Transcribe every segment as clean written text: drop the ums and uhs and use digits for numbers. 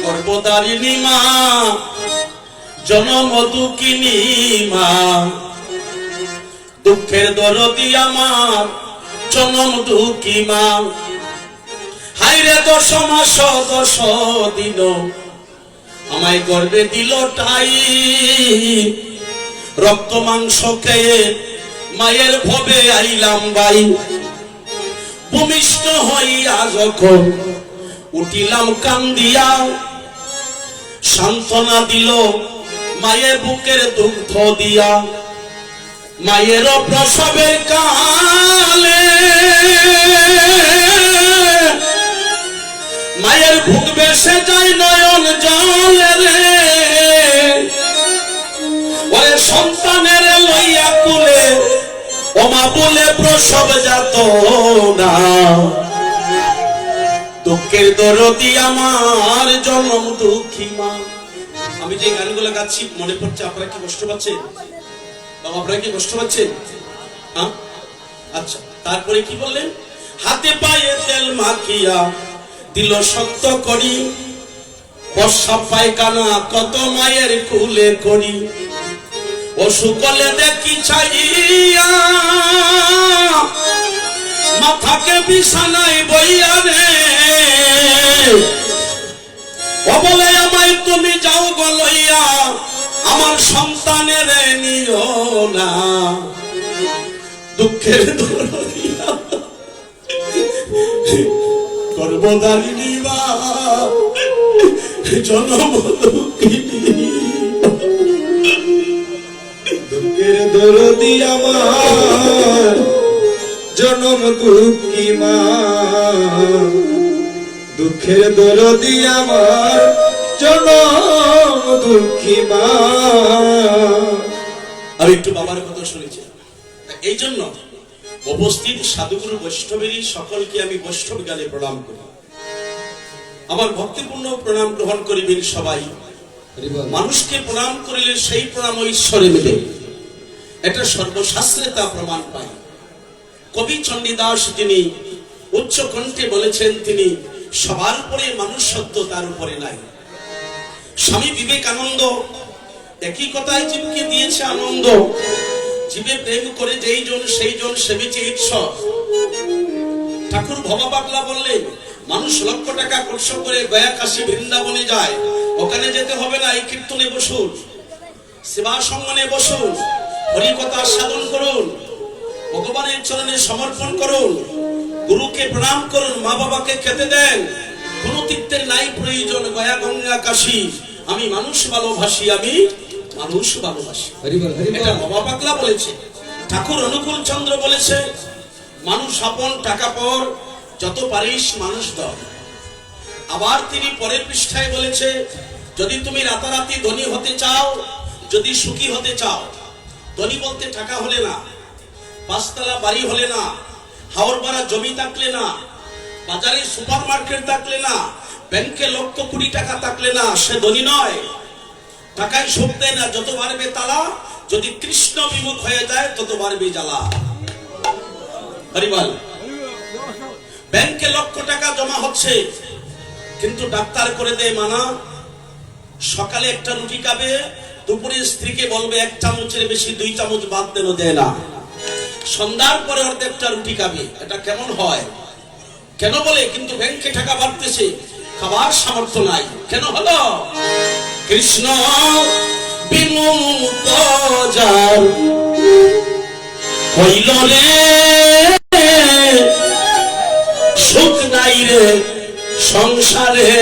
গর্ভধারিণী মা, জনম দুঃখিনী মা, দুঃখের দরদি আমার জনম দুঃখী মা। হাইরে 10 মাস 10 দিন আমায় গর্ভে দিল টাই, রক্ত মাংস খেয়ে মায়ের ভবে আইলাম বাই। ভূমিষ্ঠ হইয়া যখন উঠিলাম কান্দিয়া, সান্ত্বনা দিল মায়ের বুকের দুগ্ধ দিয়া। মায়ের প্রসবের কালে মায়ের বুক বেসে যায় নয়ন জলে রে, ওরে সন্তানের লইয়া কুলে ওমা বলে প্রসব যাত না। দুঃখের দরদি আমার জনম দুঃখী মা। আমি যে গানগুলো গাচ্ছি মনে পড়ছে, আপনারা কি কষ্ট পাচ্ছেন? বাবা আপনারা কি কষ্ট পাচ্ছেন? হ্যাঁ আচ্ছা, তারপরে কি বললেন? হাতে পায়ে তেল মাখিয়া দিল শক্ত করি, প্রস্রাব পায়খানা কত মায়ের কুলে করি। অসুকলে দেখি চাইয়া মাথাকে বিছানায় বইয়া রে, ও বলে আমায় তুমি যাও গো লইয়া, আমার সন্তানের নিও না। দুঃখের দরদিয়া গর্ভধারিণী মা, জনম দুঃখিনী। দুঃখের দরদি আমার জনম দুঃখী মা, দুঃখের দরদি আমার জনম দুঃখী মা। আর একটু বাবার কথা শুনেছি। এই জন্য উপস্থিত সাধুগুরু বৈষ্ণবেরই সকলকে আমি বৈষ্ণব গালে প্রণাম করি। আমার ভক্তিপূর্ণ প্রণাম গ্রহণ করিবেন সবাই। মানুষকে প্রণাম করিলে সেই প্রণাম ঈশ্বরে মিলে, এটা সর্বশাস্ত্রে তা প্রমাণ পায়। কবি চণ্ডীদাস যিনি উচ্চ কণ্ঠে বলেছেন, তিনি সবার উপরে মানুষ সত্য, তার উপরে নাই। স্বামী বিবেকানন্দ একই কথাই জীবকে দিয়েছে আনন্দ। জীবে প্রেম করে যেই জন সেই জন সেবিছে ঈশ্বর। ঠাকুর ভবা পাগলা বললেন, মানুষ লক্ষ টাকা খরচ করে গয়া কাশী বৃন্দাবনে যায়, ওখানে যেতে হবে না, এই কীর্তনে বসুন, সেবা সঙ্গনে বসুন, হরিকথা সাধন করুন, ভগবানের চরণে সমর্পণ করুন, গুরুকে প্রণাম করুন, মা বাবাকে খেতে দেন। কোন তীর্থের নাই প্রয়োজন, গয়া গঙ্গা কাশী, আমি মানুষ ভালোবাসি, আমি মানুষ ভালোবাসি। এটা বাবা পাগলা বলেছে। ঠাকুর অনুকূল চন্দ্র বলেছে, মানুষ আপন টাকা পর, যত পারিস মানুষ দাও। আবার তিনি পরের পৃষ্ঠায় বলেছে, যদি তুমি রাতারাতি ধনী হতে চাও, যদি সুখী হতে চাও, ধনী বলতে টাকা হলে না, 5 তলা বাড়ি হলে না, হাওর বাড়া জমি থাকলে না, বাজারে সুপার মার্কেট থাকলে না, ব্যাংকে লক্ষ কোটি টাকা থাকলে না, সে ধনী নয়। টাকায় সুখ দেয় না, যত বাড়বে তালা, যদি কৃষ্ণ বিমুখ হয়ে যায় তত বাড়বে জ্বালা। হরিবল। ব্যাংকে লক্ষ টাকা জমা হচ্ছে, কিন্তু ডাক্তার করে দেয় মানা, সকালে একটা রুটি খাবে, দুপুরে স্ত্রীকে বলবে 1 চামচের বেশি 2 চামচ বাদ দেন, দেয় না। সন্ধ্যার পরে অর্ধেকটা রুটি খাবে। এটা কেমন হয়? কেন বলে? কিন্তু ব্যাংকে টাকা বাড়তেছে, খাবার সামর্থ্য নাই। কেন হলো? কৃষ্ণ বিমুখ যার হইল রে, সুখ নাই রে সংসারে,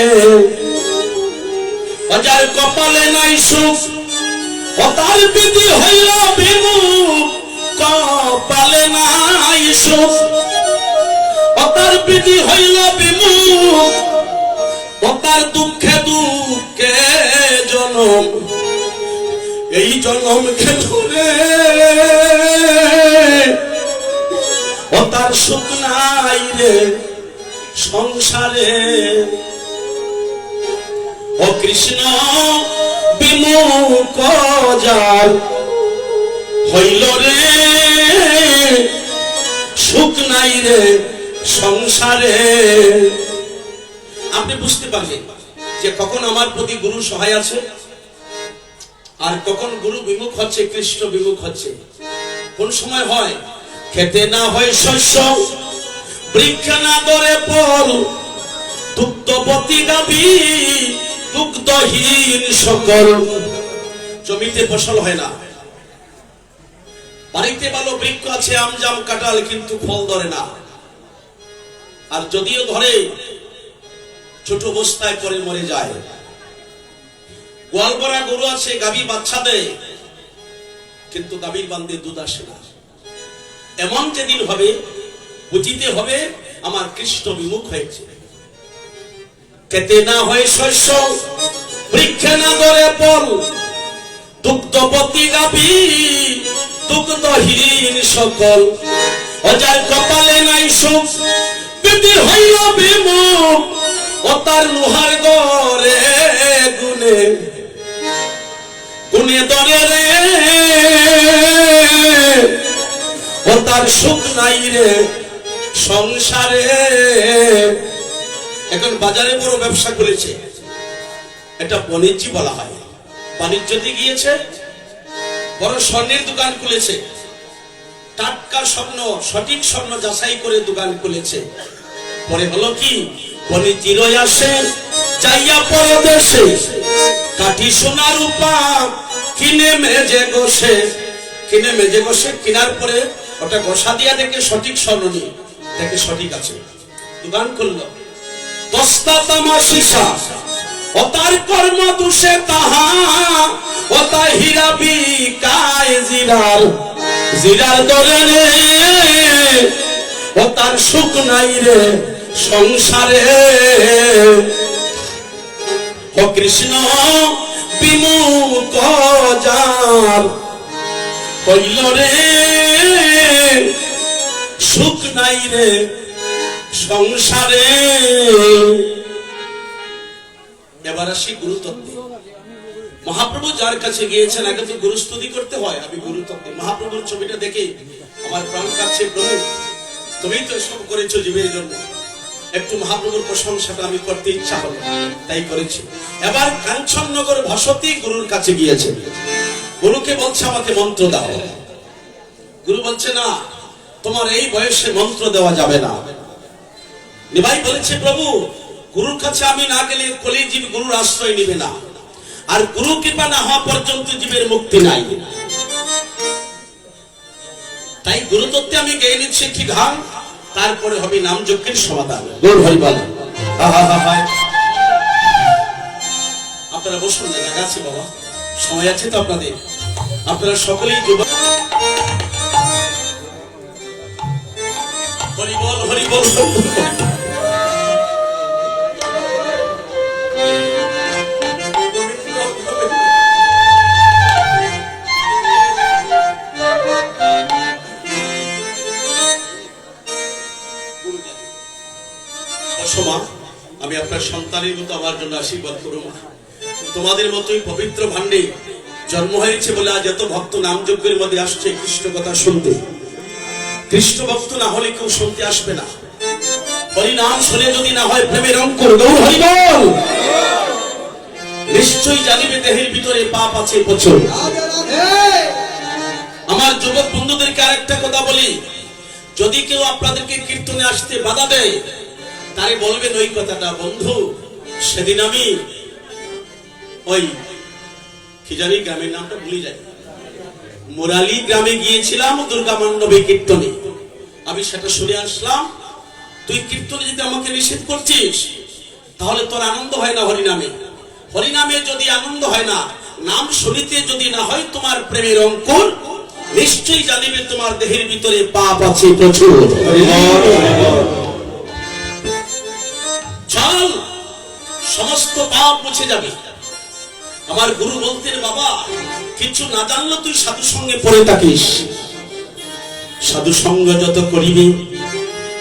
যার কপালে নাই সুখ, তার বিধি হইল বিমুখ। কপালে নাই সুখ, তার বিধি হইল বিমুখ, তার দুঃখে দুঃখে জনম, এই জনমকে ধরে তার সুখ নাই রে সংসারে। ও কৃষ্ণ বিমুখ যার হইল রে, সুখ নাই রে সংসারে। আপনি বুঝতে পারবেন যে কখন আমার প্রতি গুরু সহায় আছে আর কখন গুরু বিমুখ হচ্ছে, কৃষ্ণ বিমুখ হচ্ছে। কোন সময় হয়? খেতে না হয় শস্য, বৃক্ষ না ধরে ফল, দুগ্ধবতী গাভী, দুগ্ধহীন সকল। জমিতে ফসল হয় না, বাড়িতে ভালো বৃক্ষ আছে, আম জাম কাঁঠাল, কিন্তু ফল ধরে না। আর যদিও ধরে, ছোট অবস্থায় পরে মরে যায়। গোয়াল ভরা গরু আছে, গাভী বাচ্চা দেয়, কিন্তু গাভীর বান্ধে দুধ আসে না। এমন যেদিন হবে, বুঝিতে হবে আমার কৃষ্ণ বিমুখ হয়েছে। খেতে না হয় শস্য, বৃক্ষে না ধরে ফল, দুগ্ধবতী গাভী, দুগ্ধহীন সকল। অজায় কপালে নাই সুখ, বিধি হইল বিমুখ, ও তার লোহার গড়ে গুনে গুনে ধরে রে, ও তার সুখ নাই রে সংসারে। এখন বাজারে বড় ব্যবসা করেছে, এটা বাণিজ্য বলা হয়। বাণিজ্যতে গিয়েছে, বড় স্বর্ণের দোকান খুলেছে, টাটকা স্বর্ণ, সঠিক স্বর্ণ যাচাই করে দোকান খুলেছে। পরে হলো কি, বাণিজ্যের আসে যাইয়া পরদেশে, কাঠি সোনা রূপা কিনে মেজে বসে, কিনে মেজে বসে, কেনার পরে ওটা গোসা দিয়া দেখে সঠিক স্বর্ণ নেই, দেখে সঠিক আছে, দোকান করলো। দস্তা তামা সীসা, ও তার কর্ম দোষে তাহা, ও তা হীরা বিকায় জিরার, জিরার দরে রে, ও তার সুখ নাই রে সংসারে। ও কৃষ্ণ বিমুখ যার হইল রে, সুখ নাই রে সংসারে। এবার আসি গুরুতত্ত্বে। মহাপ্রভু যার কাছে গিয়েছেন, আগে তো গুরুস্তুতি করতে হয়। আমি গুরুতত্ত্বে মহাপ্রভুর ছবিটা দেখে আমার প্রাণ কাছে, প্রভু তুমি তো এসব করেছো জীবের জন্য, একটু মহাপ্রভুর প্রশংসাটা আমি করতে ইচ্ছা হলো, তাই করেছি। এবার কাঞ্চননগর ভাসতী গুরুর কাছে গিয়েছে, গুরুকে বলছে আমাকে মন্ত্র দাও। গুরু বলছে না, তোমার এই বয়সে মন্ত্র দেওয়া যাবে না। নিভাই বলেছে, প্রভু গুরুর কাছে আমি না গেলে কলি জীব গুরুর আশ্রয় নিবে না, আর গুরু কৃপা না হওয়া পর্যন্ত জীবের মুক্তি নাই। তাই গুরুতত্ত্বে আমি গেয়ে নিচ্ছি ঠিক হাল, তারপরে হবে নাম যজ্ঞের সমাধান। গৌর হরি বল। আপনারা বসুন না, জায়গা আছে বাবা, সময় আছে তো আপনাদের। আপনারা সকলেই যুবক। হরি বল, হরি বল। আমি আপনার সন্তানের মতো আমার জন্য আশীর্বাদ করো মা। তোমাদের মতোই পবিত্র ভান্ডে জন্ম হয়েছে বলে আজ এত ভক্ত নাম যজ্ঞের মধ্যে আসছে কৃষ্ণ কথা শুনতে। কৃষ্ণ ভক্ত না হলে কেউ শুনতে আসবে না। হরি নাম শুনে যদি না হয় প্রেমের অঙ্কুর, গৌর হরি বল। নিশ্চয়ই জানিবে দেহের ভিতরে পাপ আছে প্রচুর। আমার যুবক বন্ধুদেরকে আরেকটা কথা বলি, যদি কেউ আপনাদেরকে কীর্তনে আসতে বাধা দেয়, তারে বলবেন ওই কথাটা, বন্ধু সেদিন আমি ওই কি জানি গ্রামের নামটা ভুলে যাই, মুরালি গ্রামে গিয়েছিলাম দুর্গা মণ্ডপে কীর্তনে, আমি সেটা শুনে আসলাম। তুই কীর্তনে যদি আমাকে নিষেধ করছিস, তাহলে তোর আনন্দ হয় না হরিনামে। হরিনামে যদি আনন্দ হয় না, নাম শুনিতে যদি না হয় তোমার প্রেমের অঙ্কুর, নিশ্চয়ই জানিবে তোমার দেহের ভিতরে পাপ আছে প্রচুর। চল, সমস্ত পাপ মুছে যাবে। আমার গুরু বলতেন, বাবা কিছু না জানলে তুই সাধু সঙ্গে পড়ে থাকিস। সাধু সঙ্গ যত করিবে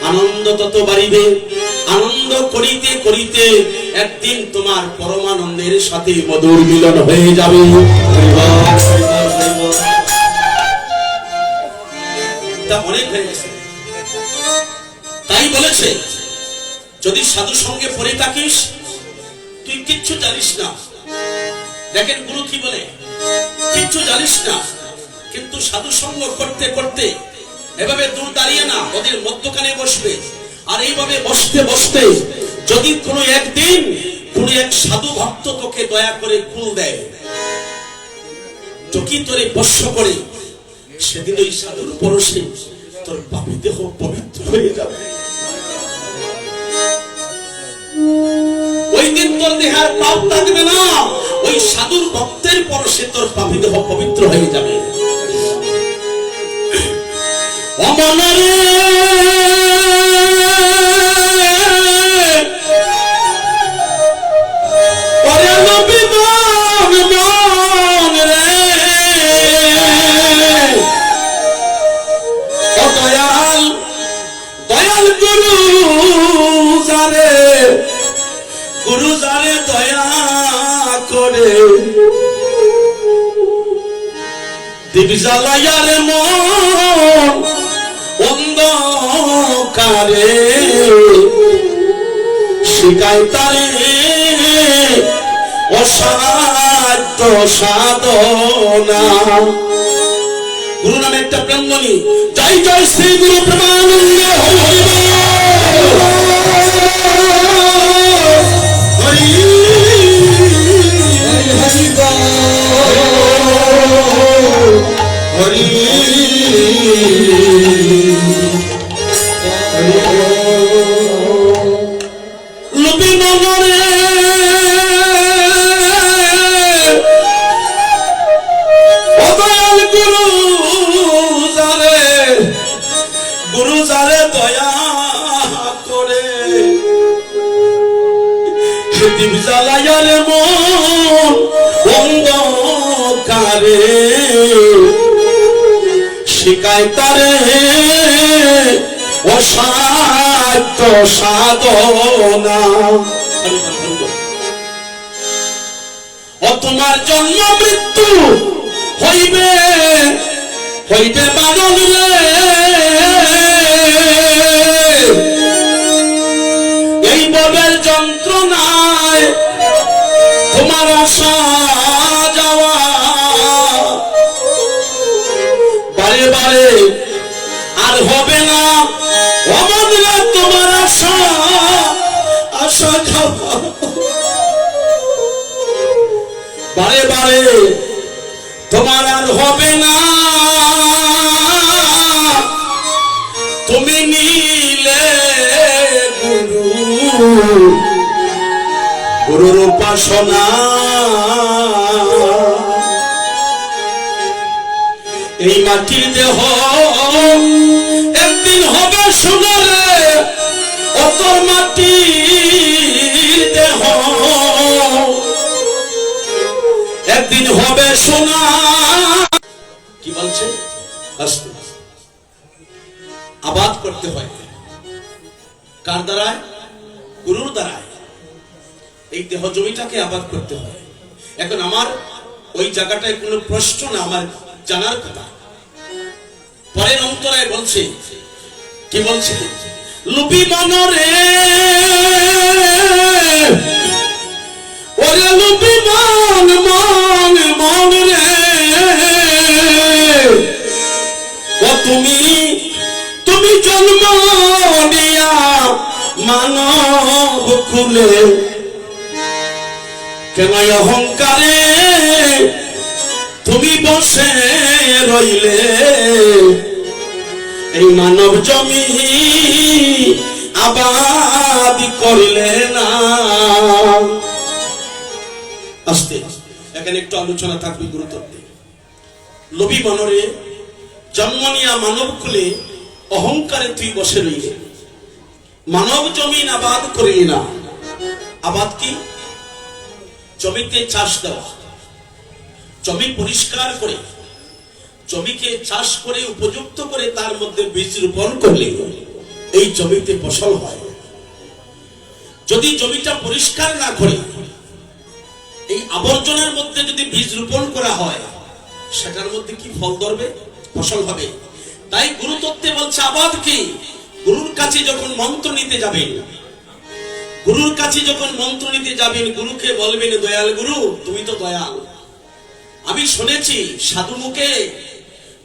আনন্দ তত বাড়িবে। আনন্দ করিতে করিতে একদিন তোমার পরমানন্দের সাথে মধুর মিলন হয়ে যাবে। অনেক হয়ে গেছে, তাই বলেছে যদি সাধু সঙ্গে পড়ে থাকিস, তুই তুই কিচ্ছু জানিস না। দেখেন গুরু কি বলে, কিচ্ছু জানিস না, কিন্তু সাধু সঙ্গ করতে করতে এভাবে দূর দাঁড়িয়ে না, ওদের মধ্যখানে বসবে। আর এইভাবে বসতে বসতে যদি কোনো একদিন কোন এক সাধু ভক্ত তোকে দয়া করে কুল দেয়, তোকে তোরে বর্ষ করে, সেদিন ওই সাধুর পরশে তোর পাপী দেহ পবিত্র হয়ে যাবে। ওই দিন তোর দেহের পাপ থাকবে না, ওই সাধুর ভক্তের পরশে তোর পাপী দেহ পবিত্র হয়ে যাবে। অমনরে ওরে নবী মন মন রে, ও দয়াল দয়াল গুরু যারে, গুরু যারে দয়া করে, দিবি জ্বালাইয়ার মন অন্ধকারে, শিখায় তারে অসাধ্য সাধনা। গুরু নামে একটা প্রেমধ্বনি, জয় জয় শ্রী গুরু প্রেমানন্দ হরি হরি লুবি মনরে গুরু যারে দয়া করে, দিবি জ্বালাইয়ার মন অন্ধকারে, শিখায় তারে অসাধ্য সাধনা। ও তোমার জন্ম মৃত্যু হইবে হইবে বারণ রে, এই ববের যন্ত্রণায় তোমার আসা যাওয়া, বারে বারে আর হবে না অমনরা তোমার আশা আশা খাওয়া, বারে বারে তোমার আর হবে না, তুমি নিলে গুরু গুরুর উপাসনা। এই মাটির দেহ একদিন হবে সোনারে, অতর মাটির দেহ একদিন হবে সোনা। কি বলছে, আবাদ করতে হয় কার দ্বারায়, গুরুর দ্বারায়। এই দেহ জমিটাকে আবাদ করতে হয়। এখন আমার ওই জায়গাটায় কোনো প্রশ্ন না, আমার জানার কথা। পরের অন্তরায় বলছে, কি বলছে, লুবি মনরে ওরে লুবি মন মন মন রে, ও তুমি তুমি জন্ম দিয়া মানব কুলে, কেন অহংকারে তুমি বসে রইলে, এই মানব জমি আবাদ করলে না। আস্তে এখানে একটু আলোচনা থাকবে গুরুত্ব। লোভী মনরে জন্ম নিয়া মানব কুলে অহংকারে তুই বসে রইলে, মানব জমিন আবাদ করলি না। আবাদ কি? জমিতে চাষ দেওয়া, জমি পরিষ্কার করে, জমিকে চাষ করে উপযুক্ত করে তার মধ্যে বীজ রোপণ করলে এই জমিতে ফসল হয়। যদি জমিটা পরিষ্কার না করে এই আবর্জনার মধ্যে যদি বীজ রোপণ করা হয়, সেটার মধ্যে কি ফল ধরবে, ফসল হবে? তাই গুরু তত্ত্বে বলছে আবাদ কি? গুরুর কাছে যখন মন্ত্র নিতে যাবেন, গুরুর কাছে যখন মন্ত্র নিতে যাবেন, গুরুকে বলবেন, দয়াল গুরু তুমি তো দয়াল। আমি শুনেছি সাধু মুখে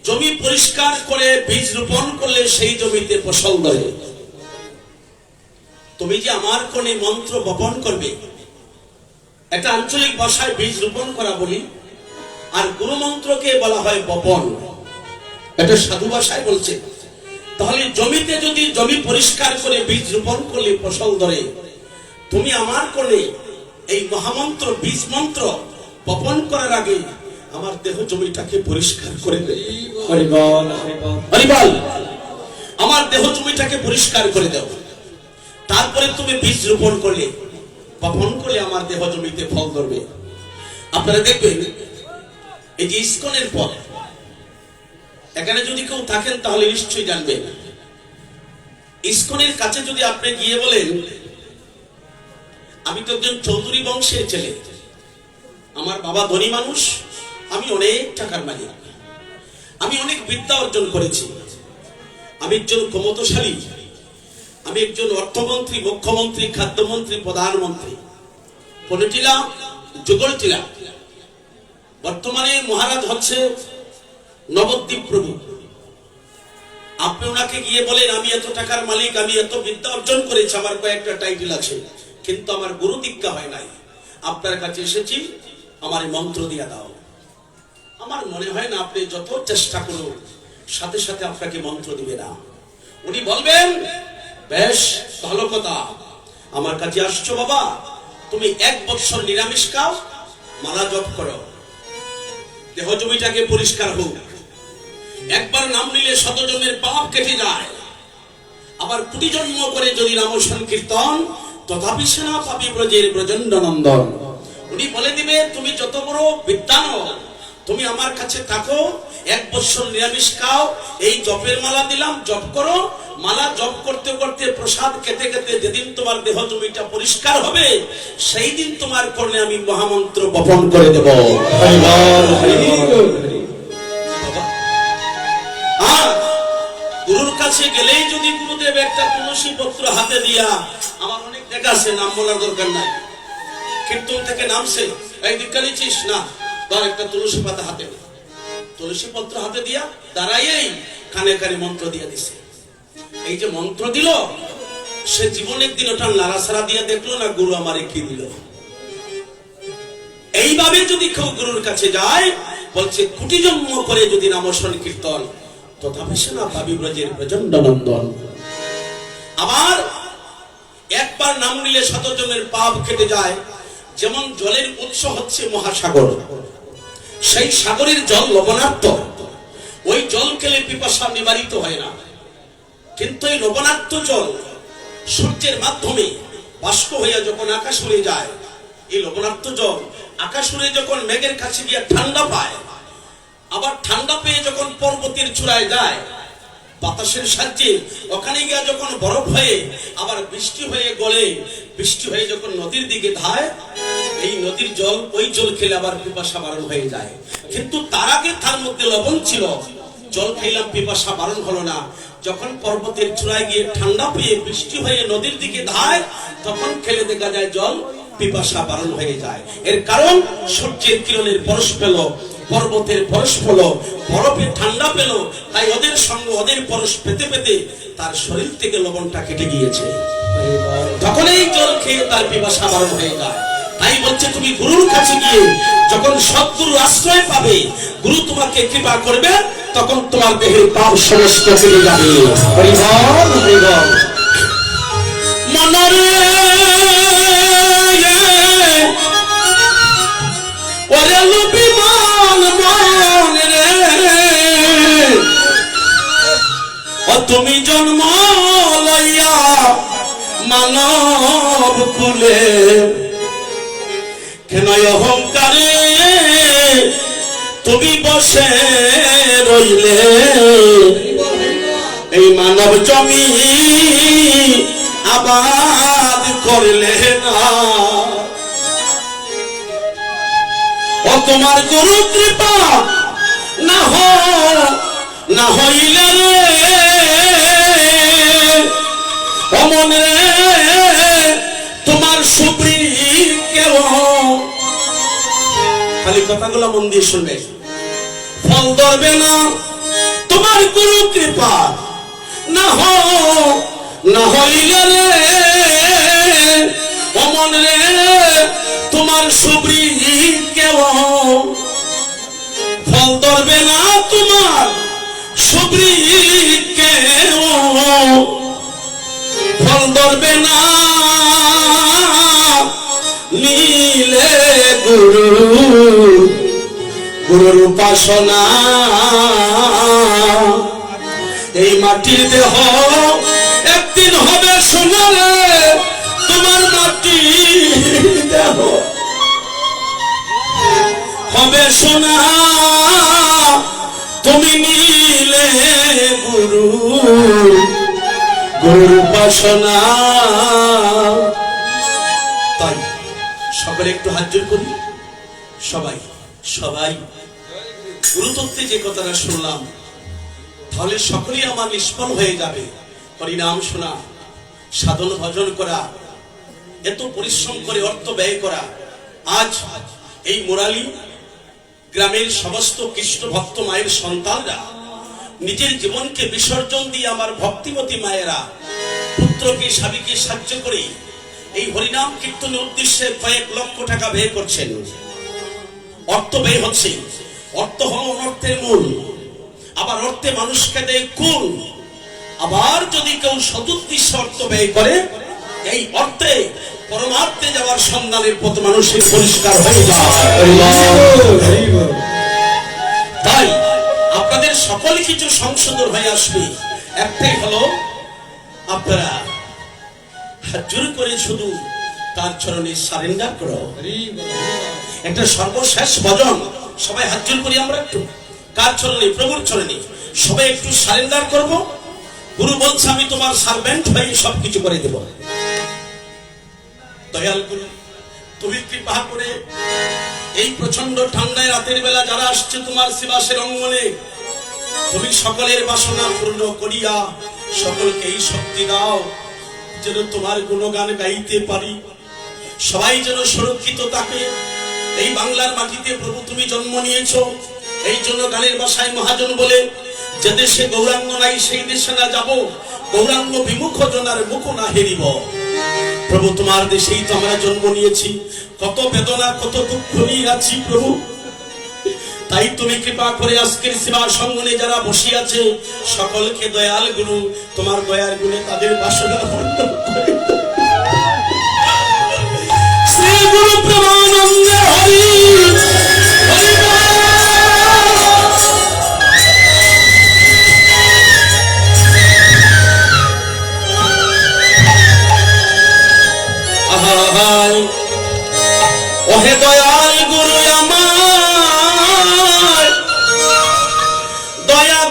জমি পরিষ্কার করে বীজ রোপণ করলে সেই জমিতে ফসল ধরে। তুমি যে আমার কোনে মন্ত্র বপন করবে, একটা আঞ্চলিক ভাষায় বীজ রোপণ করা বলি, আর গুরু মন্ত্রকে বলা হয় বপন, এটা সাধু ভাষায় বলছে। তাহলে জমিতে যদি জমি পরিষ্কার করে বীজ রোপণ করলে ফসল ধরে, তুমি আমার কোনে এই মহামন্ত্র বীজ মন্ত্র বপন করার আগে আমার দেহ জমিটাকে পরিষ্কার করে দেবে। হরি বল, হরি বল। হরি বল। আমার দেহ জমিটাকে পরিষ্কার করে দাও, তারপরে তুমি বীজ রোপণ করলে, বপন করলে আমার দেহ জমিতে ফল ধরবে। আপনারা দেখবেন এই যে ইস্কনের পথ, এখানে যদি কেউ থাকেন তাহলে নিশ্চয়ই জানবেন। ইস্কনের কাছে যদি আপনি গিয়ে বলেন, আমি তো একজন চৌধুরী বংশের ছেলে, আমার বাবা ধনী মানুষ, আমি অনেক টাকার মালিক, আমি অনেক বিদ্যা অর্জন করেছি, আমি একজন ক্ষমতাশালী, আমি একজন অর্থমন্ত্রী, মুখ্যমন্ত্রী, খাদ্যমন্ত্রী, প্রধানমন্ত্রী, পনেটিলা যুগল টিলা। বর্তমানে মহারাজ হচ্ছে নবদ্বীপ প্রভু। আপনি ওনাকে গিয়ে বলেন, আমি এত টাকার মালিক, আমি এত বিদ্যা অর্জন করেছি, আমার কয়েকটা টাইটেল আছে, কিন্তু আমার গুরু দীক্ষা হয় নাই, আপনার কাছে এসেছি, আমার মন্ত্র দিয়া দাও। আমার মনে হয় না আপনি যত চেষ্টা করুন সাথে সাথে আপনাকে মন্ত্র দিবে না। উনি বলবেন, বেশ ভালো কথা, আমার কাছে আসছো বাবা, তুমি 1 বছর নিরামিষ খাও, মালা জপ করো, দেহ জমিটাকে পরিষ্কার হোক। একবার নাম নিলে শত জন্মের পাপ কেটে যায়। আবার কোটি জন্ম করে যদি নাম সংকীর্তন, তথাপি সেনা পাপি ব্রজের ব্রজেন্দ্র নন্দন। উনি বলে দিবে, তুমি যত বড় বিদ্যান, তুমি আমার কাছে থাকো, 1 বছর নিরামিষ খাও, এই জপের মালা দিলাম, জপ করো। মালা জপ করতে করতে প্রসাদ খেতে খেতে যেদিন তোমার দেহ জমিটা পরিষ্কার হবে, সেই দিন তোমার কর্ণে আমি মহামন্ত্র বপন করে দেব। হরি বল, হরি বল। গুরুর কাছে গেলেই যদি গুরুদেব একটা তুলসী পত্র হাতে দিয়া, আমার অনেক দেখা আছে, নাম বলার দরকার নাই, কীর্তন থেকে নামছে, এই দীক্ষা নিচ্ছিস না, ধর একটা তুলসী পাতা হাতে, তুলসী পত্র হাতে দিয়া দাঁড়াইয়েই কানে কানে মন্ত্র দিয়া দিছে। এই যে মন্ত্র দিল, সে জীবনে একদিন ওটা নাড়াছাড়া দিয়া দেখলো না, গুরু আমারে কি দিল। এইভাবে যদি কেউ গুরুর কাছে যায়, বলছে কোটি জন্ম করে যদি নাম সংকীর্তন, তথাপি সেনা পাপি ব্রজের প্রচন্ড নন্দন। আবার একবার নাম নিলে শত জনের পাপ কেটে যায়। যেমন জলের উৎস হচ্ছে মহাসাগর, সেই সাগরের জল লবণাক্ত, ওই জল খেলে পিপাসা নিবারিত হয় না। কিন্তু এই লবণাক্ত জল সূর্যের মাধ্যমে বাষ্প হইয়া যখন আকাশ উড়ে যায়, এই লবণাক্ত জল আকাশ উড়ে যখন মেঘের কাছে গিয়ে ঠান্ডা পায়, আবার ঠান্ডা পেয়ে যখন পর্বতের চূড়ায় যায় বাতাসের সাহায্যে, ওখানে গিয়া যখন বরফ হয়ে আবার বৃষ্টি হয়ে গলে, বৃষ্টি হয়ে যখন নদীর দিকে ধায়, এই নদীর জল, ওই জল খেলে আবার পিপাসা বারণ হয়ে যায়। কিন্তু তার আগে তার মধ্যে লবণ ছিল, জল খাইলাম পিপাসা বারণ হলো না। যখন পর্বতের চূড়ায় গিয়ে ঠান্ডা পেয়ে বৃষ্টি হয়ে নদীর দিকে ধায়, তখন খেলে দেখা যায় জল পিপাসা বারণ হয়ে যায়। এর কারণ সূর্যের কিরণের পরশ পেল, পর্বতের পরশ পেল, বরফে ঠান্ডা পেল, তাই ওদের সঙ্গে ওদের পরশ পেতে পেতে তার শরীর থেকে লবণটা কেটে গিয়েছে, তখন এই জল খেয়ে তার পিপাসা বারণ হয়ে যায়। তাই বলছে, তুমি গুরুর কাছে গিয়ে যখন সদ্গুরু আশ্রয় পাবে, গুরু তোমাকে কৃপা করবে, তখন তোমার দেহের পাপ সমস্ত কেটে যাবে। হরি বল, হরি বল। মনরে ওরে লুপি মন মন রে, ও তুমি জন্ম লইয়া মানব কুলে, কেন অহংকারে তুমি বসে রইলে, এই মানব জমি আবাদ করলে না। ও তোমার গুরু কৃপা না হইলে রে, অমন রে সুপ্রি কেউ, খালি কথাগুলো মন দিয়ে শুনবে, ফল ধরবে না তোমার গুরু কৃপা না হইলে রে অমন রে তোমার সুপ্রি কেউ, ফল ধরবে না তোমার সুপ্রি কেউ, ফল ধরবে না নীলে গুরুর উপাসনা। এই মাটির দেহ একদিন হবে সোনারে, তোমার মাটির দেহ হবে সোনা, তুমি নীলে গুরুর উপাসনা। তাই সকলে একটু হাত জোড় করি, সবাই সবাই গুরুতত্ত্বে যে কথাটা শুনলাম, তাহলে সকলেই আমার নিষ্ফল হয়ে যাবে। হরিনাম শোনা, সাধন ভজন করা, এত পরিশ্রম করে অর্থ ব্যয় করা, আজ এই মুরালি গ্রামের সমস্ত কৃষ্ণ ভক্ত মায়ের সন্তানরা নিজের জীবনকে বিসর্জন দিয়ে আমার ভক্তিমতী মায়েরা পুত্রকে স্বামীকে সাহায্য করে এই হরিনাম কীর্তনের উদ্দেশ্যে কয়েক লক্ষ টাকা ব্যয় করছেন। অর্থ ব্যয় হচ্ছে, অর্থ হল অনর্থের মূল, আবার অর্থে মানুষকে দেয় কুল। আবার যদি কেউ সদুদ্দেশ্যে অর্থ ব্যয় করে, এই অর্থে পরমার্থে যাওয়ার সন্ধানের পথ মানুষের পরিষ্কার হয়ে যায়। তাই আপনাদের সকল কিছু সংশোধন হয়ে আসবে, একটাই হলো আপনারা হাত জোড় করে শুধু তার চরণে সারেন্ডার করো। একটা সর্বশেষ ভজন, সবাই হাত জোড় করি আমরা একটু কার চরণে, প্রভুর চরণে সবাই একটু সারেন্ডার করব। গুরু বলছে আমি তোমার সার্ভেন্ট হয়ে সবকিছু করে দেব। দয়াল গুরু, তুমি কৃপা করে এই প্রচন্ড ঠান্ডায় রাতের বেলা যারা আসছে তোমার শিবাসের অঙ্গনে, তুমি সকলের বাসনা পূর্ণ করিয়া সকলকে এই শক্তি দাও যেন তোমার গুণগান গাইতে পারি, সবাই যেন সুরক্ষিত থাকে। এই বাংলার মাটিতে প্রভু তুমি জন্ম নিয়েছ, এই জন্য গানের ভাষায় মহাজন বলে, যে দেশে গৌরাঙ্গ নাই সেই দেশে না যাব, গৌরাঙ্গ বিমুখ জনার মুখ না হেরিব। প্রভু তোমার দেশেই তো আমরা জন্ম নিয়েছি, কত বেদনা কত দুঃখ নিয়ে আছি প্রভু। তাই তুমি কৃপা করে আজকের সেবা সঙ্গনে যারা বসে আছে সকলকে দয়াল গুরু তোমার দয়ার গুণে তাদের বাসনা পূর্ণ করে দাও। শ্রী গুরু প্রেমানন্দে হরি হরি বল। ওহে দয়াল গুরু আমার দয়া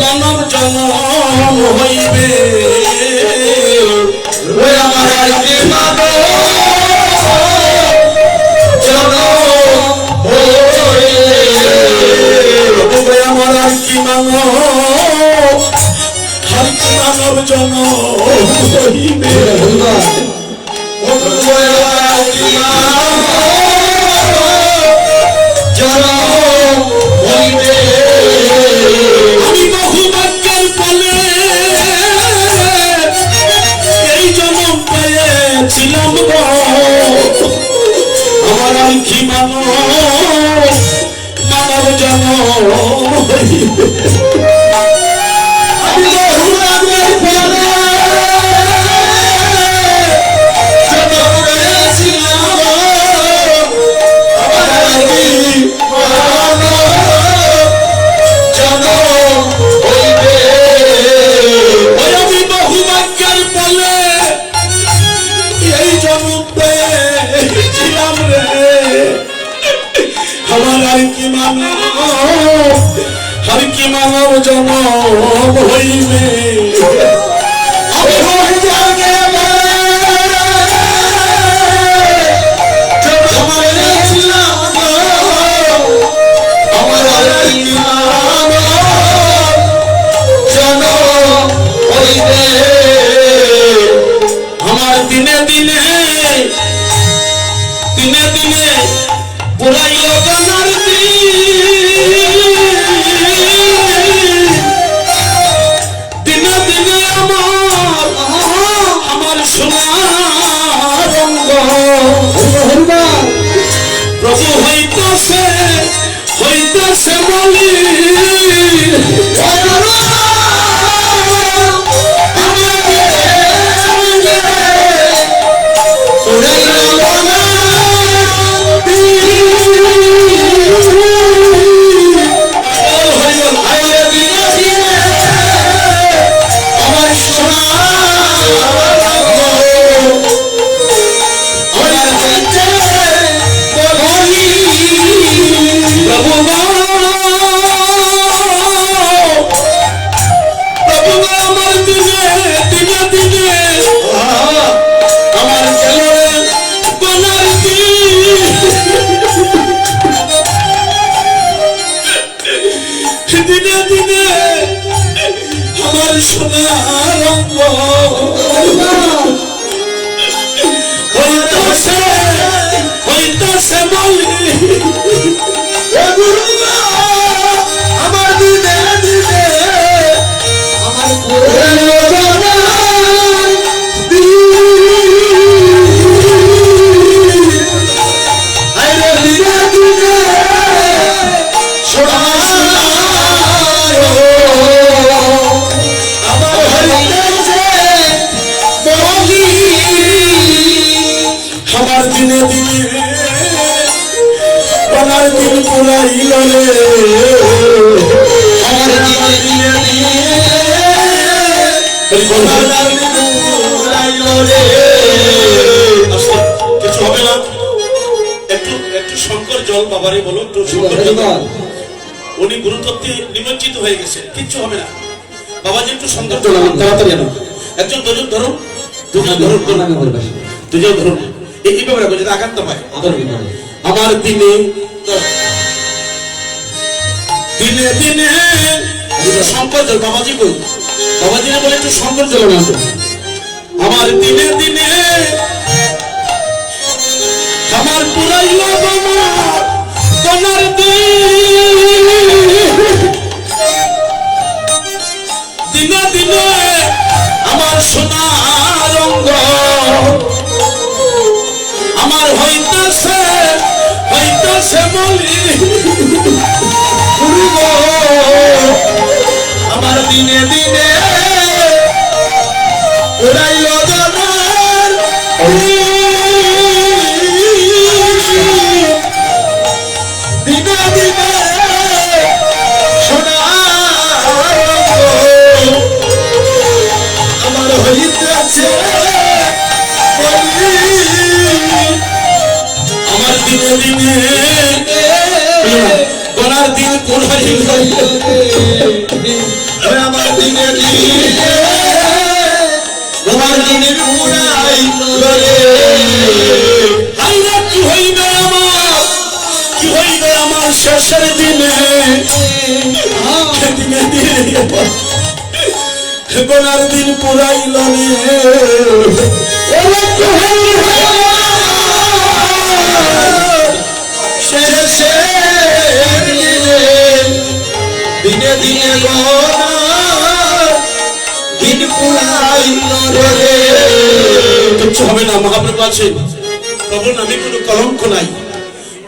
মানব জনম হইবে আমার মানব জনম হইবে আমার কি মানব মানব জনম হইবে জনম হইবে। আমি বহুভাবের ফলে জনম হয়েছিলাম, আমার কি জনম হইবে। ওই আমি বহুভাগ্যের ফলে এই জন্ম পেয়েছিলাম রে। আমার আর কি মানব জন্ম হইবে। আমি বহুভাগ্যে জন্ম হয়েছিলাম, আমার আর কি মানব জন্ম হইবে। আমার দিনে দিনে পুরাইল গানার দিনে দিনে আমার সোনার অঙ্গ প্রভু হইতেছে বলি হইতেছে বলি আমার দিনে দিনে আমার আমার দিনে দিনে বলার দিন পুরাইল রে। আমার দিনে দিনে বলার দিন পুরাইল রে। কিছু হবে না, একটু শঙ্কর জল বাবারে বলো, একটু শঙ্কর জল। উনি গুরুতত্ত্বে নিমজ্জিত হয়ে গেছে, কিচ্ছু হবে না। বাবাজি একটু শঙ্কর জল তাড়াতাড়ি আনো। একজন দুজন ধরুন, দুজন ধরুন, এইভাবে রাখো যাতে আঘাত না পায়। আমার দিনে দিনে দিনে শঙ্কর জল বাবাজি কই, বাবাজি বলে একটু শঙ্কর জল না। আমার দিনে দিনে আমার পুরাইল গনার দিনে দিনে আমার সোনার অঙ্গ আমার হইতেছে বলি আমার দিনে দিনে উড়াইল গনার দিনে দিনে আমার হইতেছে আমার দিনে দিনে গনার দিন পুরাইল আমার দিনে দিনে গনার দিন পুরাইল কি হইবে আমার শেষের দিনে দিনে দিনে গনার দিন পুরাইল দিনে দিনে দিন পুরাইল রে। কিচ্ছু হবে না, মহাপ্রভু আছেন, প্রভুর নামে কোনো কলঙ্ক নাই।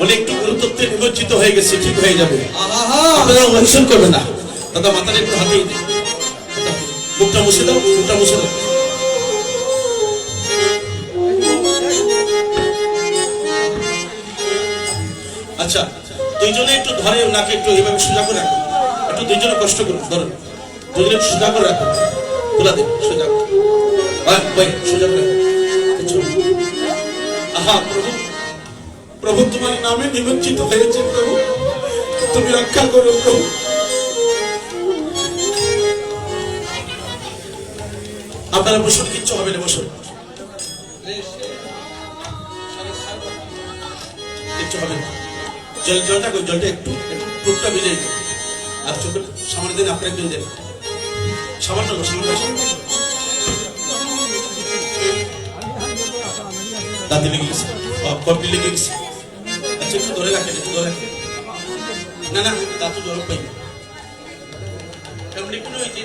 বলে একটু গুরুত্বে নিমজ্জিত হয়ে গেছে, ঠিক হয়ে যাবে, আহা আপনারা অনুসরণ করবে না। দাদা মাথাটা একটু হাতে মুখটা মুছে দাও, মুখটা মুছে দাও। আচ্ছা দুইজনে একটু ধরে ওনাকে একটু এইভাবে সোজা করে রাখো, একটু দুইজনে কষ্ট করুন, ধরুন দুইজনে একটু সোজা করে রাখো, তুলা দিন সোজা করে, ভাই সোজা করে রাখো। আহা প্রভু, প্রভু তোমার নামে নিমজ্জিত হয়েছে প্রভু, তুমি রক্ষা করো প্রভু। আপনারা বসুন, কিচ্ছু হবে না, বসুন, কিচ্ছু হবে না। জলটা জলটা একটু টুকটা ভিজে দিন, আর চোখের সামনে দিন, আপনার একদিন দেন সামান্য দাঁতে লেগে গেছে, কপি লেগে গেছে। আচ্ছা একটু ধরে রাখেন, একটু ধরে রাখেন। না না দাঁত তো ধরো পাই কেমন একটু হয়েছে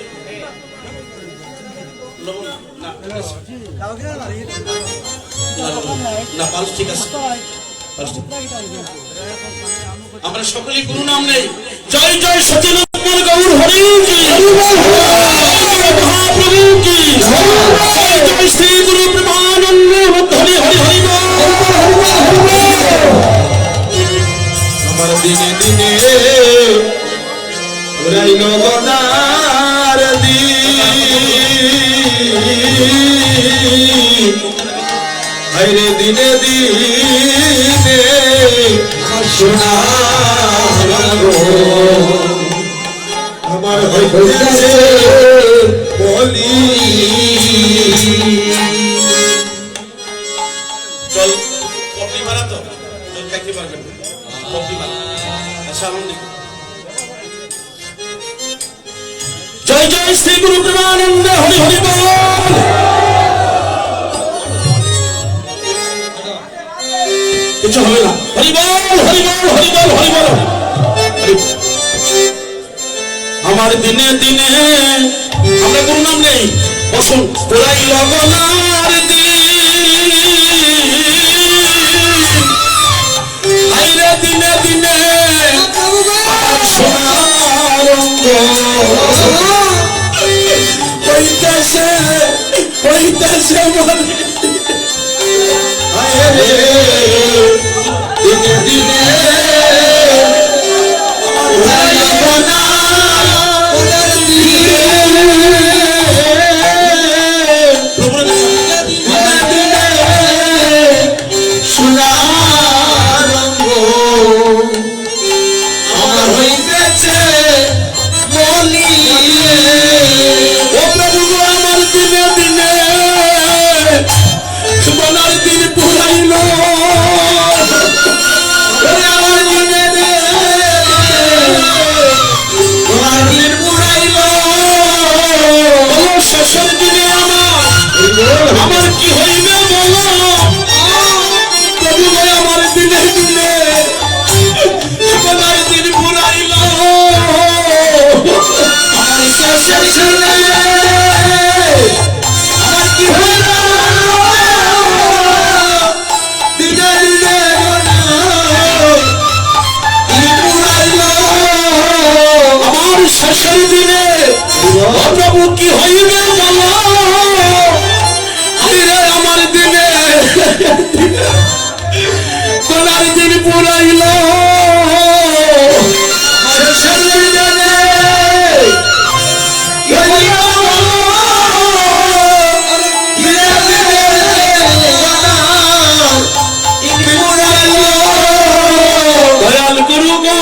না, পালস ঠিক আছে, আমরা সকলেই গুরু নাম নেই। জয় জয় সচিন গৌর হরি কি, মহাপ্রভু কি, জয় জয় শ্রী গুরু প্রেমানন্দ হরি হরি হরি বল। আমার দিনে দিনে রাইল গদার দি হাইরে দিনে দিনে সোনা আমার হইতেছে বলি। জল কপি মারা তো জল খাইতে পারবেন না, কপি মারা। আচ্ছা আনন্দ, জয় জয় শ্রী গুরু প্রেমানন্দ হরি হরি বল। কিছু হবে না, হরি বল হরি বল হরি বল হরি বল। আমার দিনে দিনে আমরা গুরু নাম নেই, বসুন তোরাই লগনার দিন, আইরে দিনে দিনে আমার সোনার অঙ্গ হইতেছে হইতেছে মনে, হায়রে দিনে দিনে আমার কি হইবে বলো প্রভু, আমার দিনে দিনে সোনার দিন পুরাইল, আমার শেষের দিনে আমার কি হইল দিনে দিনে পুরাইল, আমার শেষের দিনে প্রভু কি হইবে বলো, আমার দিনে সোনার দিন পুরাইল, শেষের দিনে দয়াল গুরু গো,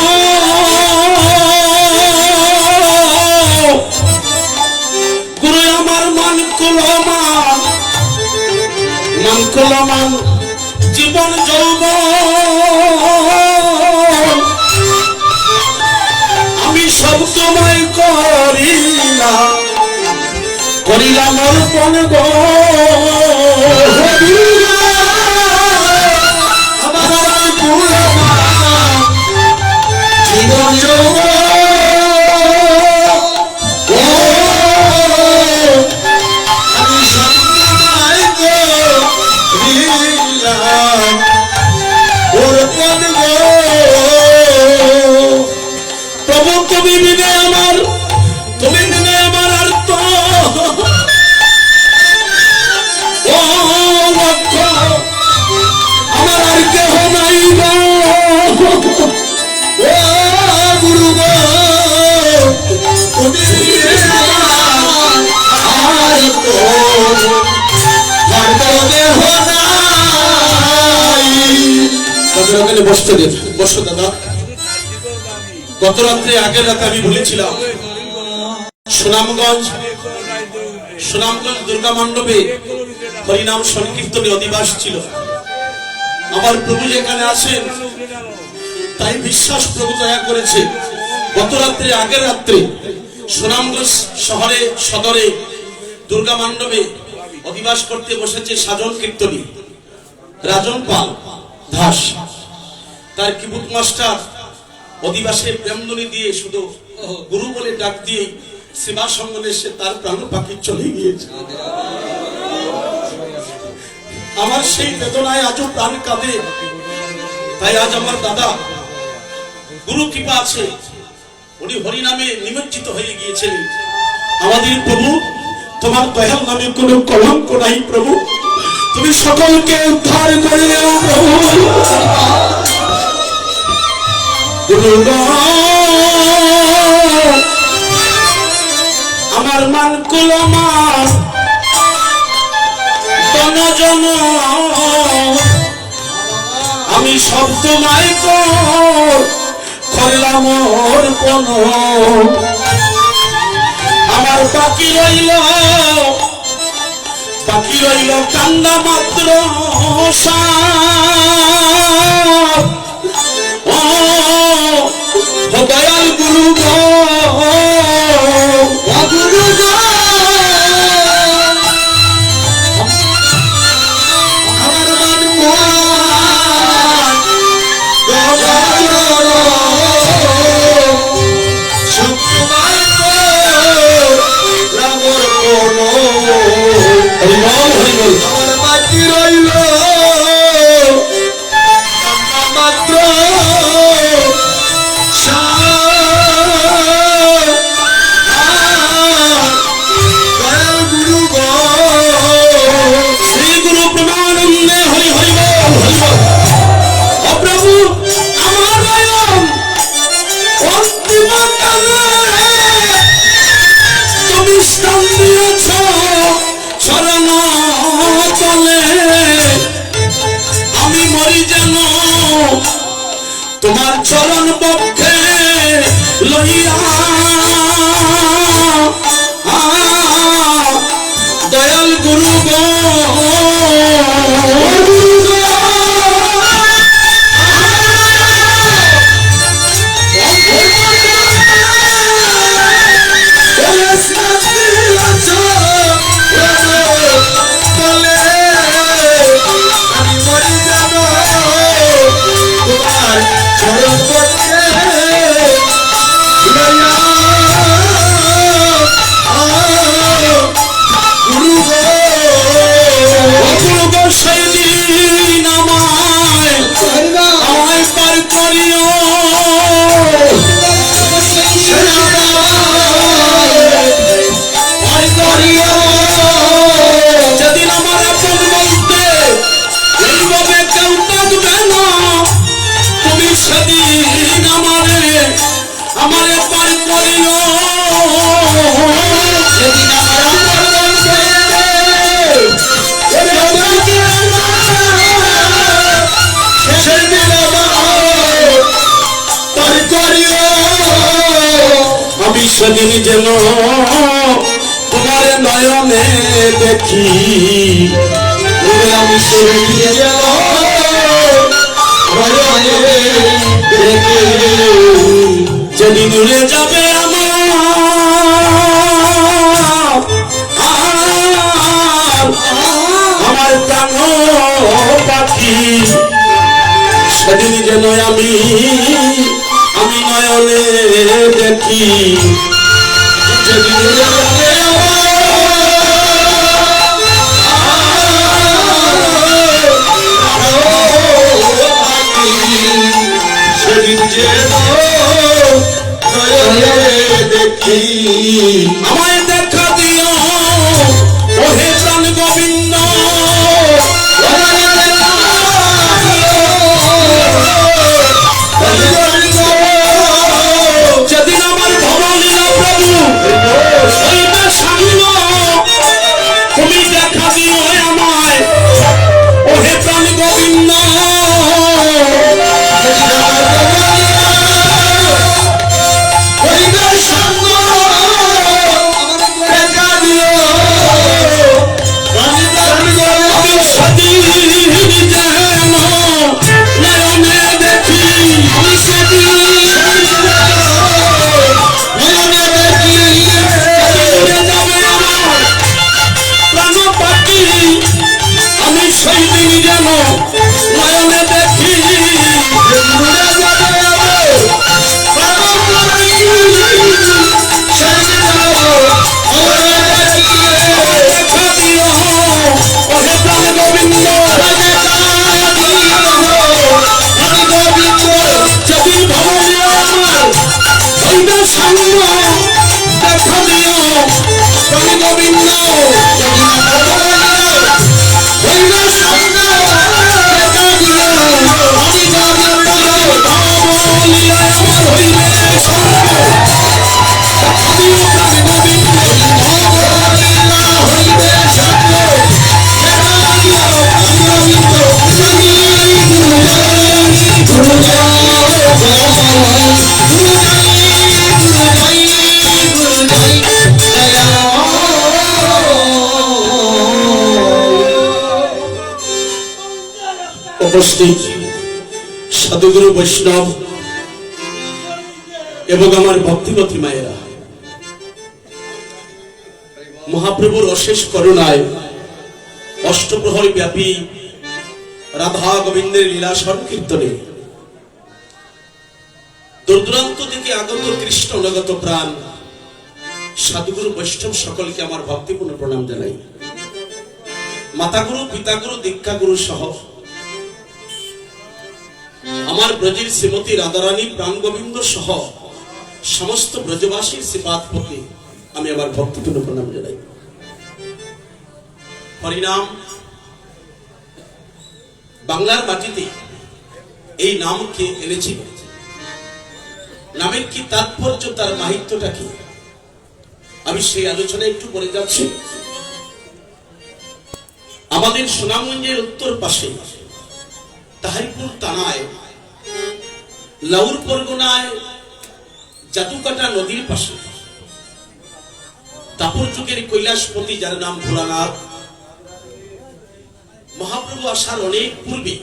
গুরু আমার মান কুলমান, মান কুলমান জীবন যৌবন আমি সব সময় করিলাম অর্পণ গো, আমার কুলমান জীবন যৌবন ওর বসতে দিন, বসো দাদা। গত রাত্রে আগের রাতে আমি বলেছিলাম সুনামগঞ্জ দুর্গা মণ্ডপে হরিনাম সংকীর্তনে অধিবাস ছিল। আমার প্রভু যেখানে আসেন তাই বিশ্বাস প্রভু দয়া করেছে। গত রাত্রে আগের রাত্রে সুনামগঞ্জ শহরে সদরে দুর্গা মণ্ডপে অধিবাস করতে বসেছে সাজন কীর্তনী রাজন পাল দাস। তার কিবুত মাস্টার অধিবাসে প্রেমধ্বনি দিয়ে শুধু গুরু বলে ডাক দিয়ে সেবা সঙ্গনে সে তার প্রাণ পাখি চলে গিয়েছে। আমার সেই বেদনায় আজও প্রাণ কাঁদে। তাই আজ আমার দাদা গুরু কৃপা আছে, উনি হরিনামে নিমজ্জিত হয়ে গিয়েছেন। আমাদের প্রভু তোমার দয়াল নামে কোনো কলঙ্ক নাই প্রভু, তুমি সকলকে উদ্ধার করে দেও প্রভু। আমার মান কুলমা তনজন আমি সব তোমায় করলাম অর্পণ। আমার বাকি রইল কান্না মাত্র ও দয়াল গুরু গো, গুরু গো আমার আমার বাকি রইল মাত্র গুরু গো। শ্রী গুরু প্রমানন্দে হরি হরি বল। প্রভু আমার অন্তিম কালে তুমি স্থান দিয়েছ চরণ তলে। আমি মরি যেন তোমার চরণ পক্ষে লইয়া, দয়াল গুরু গো। সেদিন যেন তোমার নয়নে দেখি, আমি সেদিন যেন নয়নে দেখি, যেদিন উড়ে যাবে আমার প্রাণ পাখি, সেদিন যেন আমি নয়নে দেখি, যেদিন সেদিন যেন নয়নে দেখি। আমায় দেখা দিও ওহে প্রাণ গোবিন্দ, যেদিন আমার ভবলীলা প্রভু হইবে সাঙ্গ, তুমি দেখা দিও আমায় ওহে প্রাণ গোবিন্দ। উপস্থিত সাধুগুরু বৈষ্ণব এবং আমার ভক্তিমতী মায়েরা, মহাপ্রভুর অশেষ করুণায় অষ্টপ্রহর ব্যাপী রাধা গোবিন্দের লীলা সংকীর্তনে দূরদূরান্ত থেকে আগত কৃষ্ণ অনুগত প্রাণ সাধুগুরু বৈষ্ণব সকলকে আমার ভক্তিপূর্ণ প্রণাম জানাই। মাতাগুরু, পিতাগুরু, দীক্ষাগুরু সহ আমার ব্রজের শ্রীমতী রাধারানী, প্রাণ গোবিন্দ সহ সমস্ত ব্রজবাসীর শ্রীপাদ প্রতি আমি আমার ভক্তিপূর্ণ প্রণাম জানাই। হরিনাম বাংলার মাটিতে এই নামকে এনেছিল, নামের কি তাৎপর্য, তার মাহিত্যটা কি, আমি সেই আলোচনায় একটু পরে যাচ্ছি। আমাদের সুনামগঞ্জের উত্তর পাশে তাহিরপুর থানায় লাউর পরগনায় জাদুকাটা নদীর পাশে দাপর যুগের কৈলাসপতি, যার নাম ভোলানাথ, মহাপ্রভু আসার অনেক পূর্বে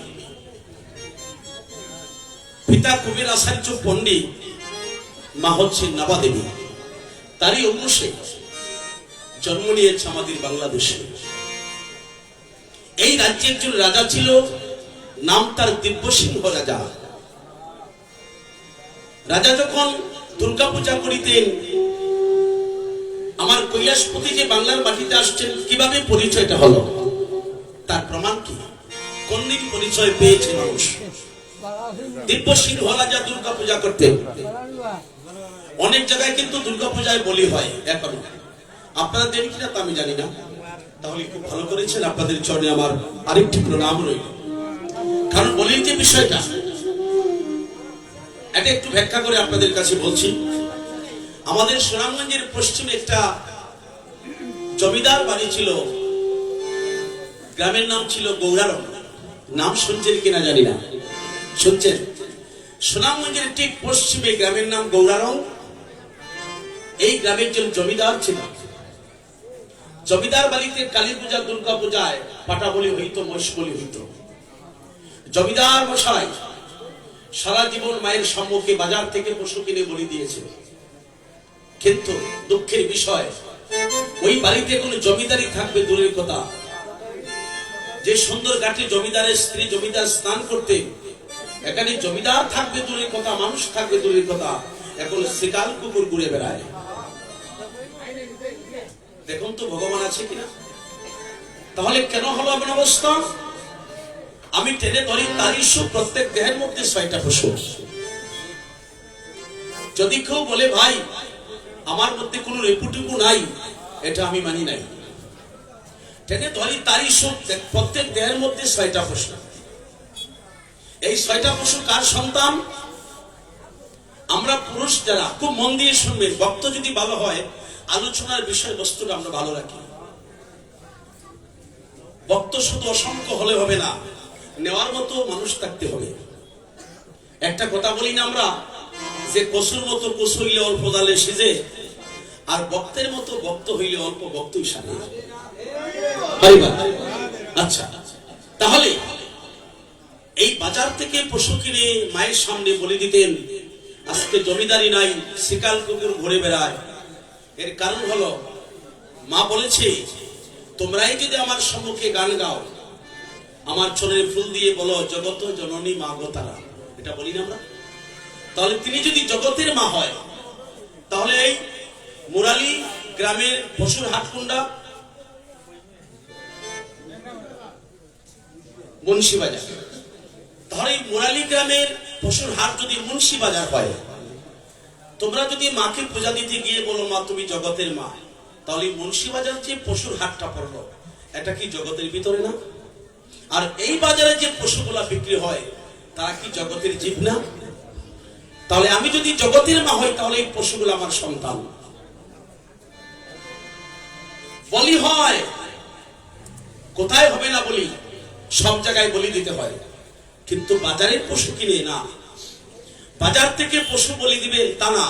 পিতা কবির আচার্য পণ্ডিত, মা হচ্ছে নাবা দেবী, তারই অংশে জন্ম নিয়েছে আমাদের বাংলাদেশে। এই রাজ্যে একজন রাজা ছিল, নাম তার দিব্যসিংহ রাজা। রাজা যখন দুর্গা পূজা করিতেন, আমার কৈলাসপতি যে বাংলার মাটিতে আসছেন কিভাবে পরিচয়টা হলো, তার প্রমাণ কি, কোন দিন পরিচয় পেয়েছে মানুষ? দিব্যসিংহ রাজা দুর্গা পূজা করতেন। অনেক জায়গায় কিন্তু দুর্গা পূজায় বলি হয় এখন, আপনারা দেন কিনা তা আমি জানি না। তাহলে খুব ভালো করেছেন, আপনাদের চরণে আমার আরেকটি প্রণাম রইল। কারণ বলির যে বিষয়টা, এটা একটু ব্যাখ্যা করে আপনাদের কাছে বলছি। আমাদের সুনামগঞ্জের পশ্চিমে একটা জমিদার বাড়ি ছিল, গ্রামের নাম ছিল গৌরারং। নাম শুনছেন কিনা জানি না, শুনছেন? সুনামগঞ্জের ঠিক পশ্চিমে গ্রামের নাম গৌরারং। এই গ্রামের যে জমিদার ছিল, জমিদার বাড়িতে কালী পূজা, দুর্গা পূজায় পাটা বলি হইত, মহিষ বলি হইত। জমিদার মশাই সারা জীবন মায়ের সম্মুখে বাজার থেকে পশু কিনে বলি দিয়েছে, কিন্তু দুঃখের বিষয় ওই বাড়িতে কোনো জমিদারি থাকবে দূরের কথা, যে সুন্দর ঘাটে জমিদারের স্ত্রী জমিদার স্নান করতে, এখানে জমিদার থাকবে দূরের কথা, মানুষ থাকবে দূরের কথা, এখন শিকাল কুকুর ঘুরে বেড়ায়। দেখুন তো ভগবান আছে কিনা। তাহলে কেন হলো এমন অবস্থা? আমি টেনে ধরি তার ইস্যু, প্রত্যেক দেহের মধ্যে ৬টা পশু। যদি কেউ বলে ভাই আমার মধ্যে কোনো রেপুটুকু নাই, এটা আমি মানি নাই। টেনে ধরি তার ইস্যু, প্রত্যেক দেহের মধ্যে ৬টা পশু। এই ৬টা পশু কার সন্তান? আমরা পুরুষ যারা, খুব মন দিয়ে শুনবেন, বক্ত যদি ভালো হয় আলোচনার বিষয়বস্তুটা আমরা ভালো রাখি। বক্ত শুধু অসংখ্য হলে হবে না, নেওয়ার মতো মানুষ থাকতে হবে। একটা কথা বলি না আমরা, যে কসুর মতো কসু হইলে অল্প জালে সিজে, আর বক্তের মতো বক্ত হইলে অল্প বক্তই সাজে। আচ্ছা, তাহলে এই বাজার থেকে পশু কিনে মায়ের সামনে বলে দিতেন। আজকে জমিদারি নাই, শিকাল কুকুর ঘুরে বেড়ায়। এর কারণ হলো মা বলেছে, তোমরাই যদি আমার সম্মুখে গান গাও, আমার চরণে ফুল দিয়ে বলো জগত জননী মা গো তারা, এটা বলি না আমরা। তাহলে তিনি যদি জগতের মা হয়, তাহলে এই মুরালি গ্রামের পশুর হাটকুন্ডা মুন্সি বাজার, তাহলে মুরালি গ্রামের পশুর হাট যদি মুন্সি বাজার হয়, তোমরা যদি মাকে পূজা দিতে গিয়ে বলো মা তুমি জগতের মা, তাহলে মুন্সি বাজার যে পশুর হাটটা পড়লো, এটা কি জগতের ভিতরে না? আর এই বাজারে যে পশুগুলা বিক্রি হয়, তারা কি জগতের জীব না? তাহলে আমি যদি জগতের মা হই, তাহলে এই পশুগুলো আমার সন্তান। বলি হয় কোথায় হবে না বলি, সব জায়গায় বলি দিতে হয়, কিন্তু বাজারের পশু কিনে না। বাজার থেকে পশু বলি দিবেন তা না,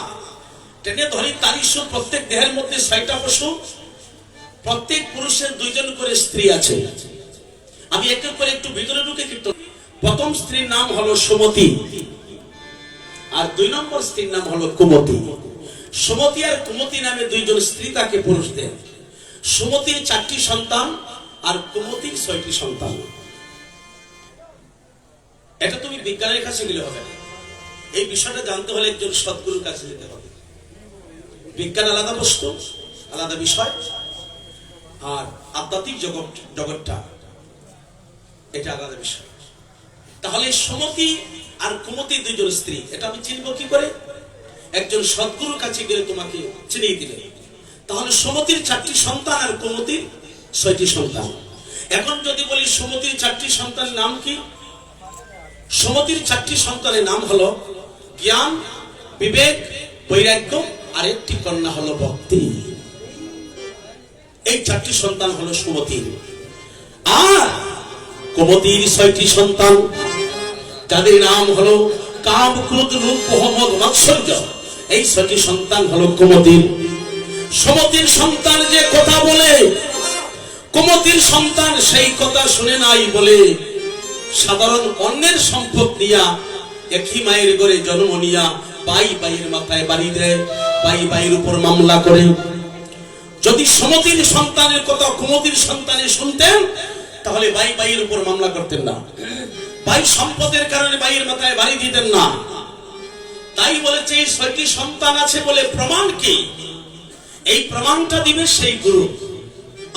টেনে ধরি তার ইস্যু। প্রত্যেক দেহের মধ্যে ৬টা পশু, প্রত্যেক পুরুষের 2 জন করে স্ত্রী আছে। আমি এক এক করে একটু ভিতরে ঢুকে কীর্তন। প্রথম স্ত্রীর নাম হলো সুমতি, আর 2 নম্বর স্ত্রীর নাম হলো কুমতি। সুমতি আর কুমতি নামে দুইজন স্ত্রী তাকে পুরুষ দেন। সুমতির 4টি সন্তান আর কুমতির 6টি সন্তান। এটা তুমি বিজ্ঞানের কাছে গেলে হবে না, এই বিষয়টা জানতে হলে একজন সদ্গুরুর কাছে যেতে হবে। বিজ্ঞান আলাদা বস্তু, আলাদা বিষয়, আর আধ্যাত্মিক জগৎটা এটা আলাদা বিষয়। তাহলে সুমতি আর কুমতি দুইজন স্ত্রী, এটা আমি চিনব কি করে? একজন সদ্গুরুর কাছে গেলে তোমাকে চিনিয়ে দিলে। তাহলে সুমতির 4টি সন্তান আর কুমতির 6টি সন্তান। এখন যদি বলি সুমতির 4টি সন্তানের নাম কি? সুমতির 4টি সন্তানের নাম হলো জ্ঞান, বিবেক, বৈরাগ্য, আর একটি কন্যা হলো ভক্তি। এই 4টি সন্তান হলো সুমতির। আর কুমতির 6টি সন্তান, যাদের নাম হলো কাম, ক্রোধ, লোভ, মোহ, মাৎসর্য, এই 6টি সন্তান হলো কুমতির। সুমতির সন্তান যে কথা বলে, কুমতির সন্তান সেই কথা শুনে নাই বলে সাধারণ অন্যের সম্পদ নিয়া, একই মায়ের ঘরে জন্ম নিয়া ভাইয়ের মাথায় বাড়ি দেয়, ভাইয়ের উপর মামলা করে। যদি সুমতির সন্তানের কথা কুমতির সন্তানে শুনতেন, তাহলে ভাইয়ের উপর মামলা করতেন না, ভাই সম্পদের কারণে ভাইয়ের মাথায় বাড়ি দিতেন না। তাই বলেছে এই 6টি সন্তান আছে বলে প্রমাণ কি? এই প্রমাণটা দিবে সেই গুরু।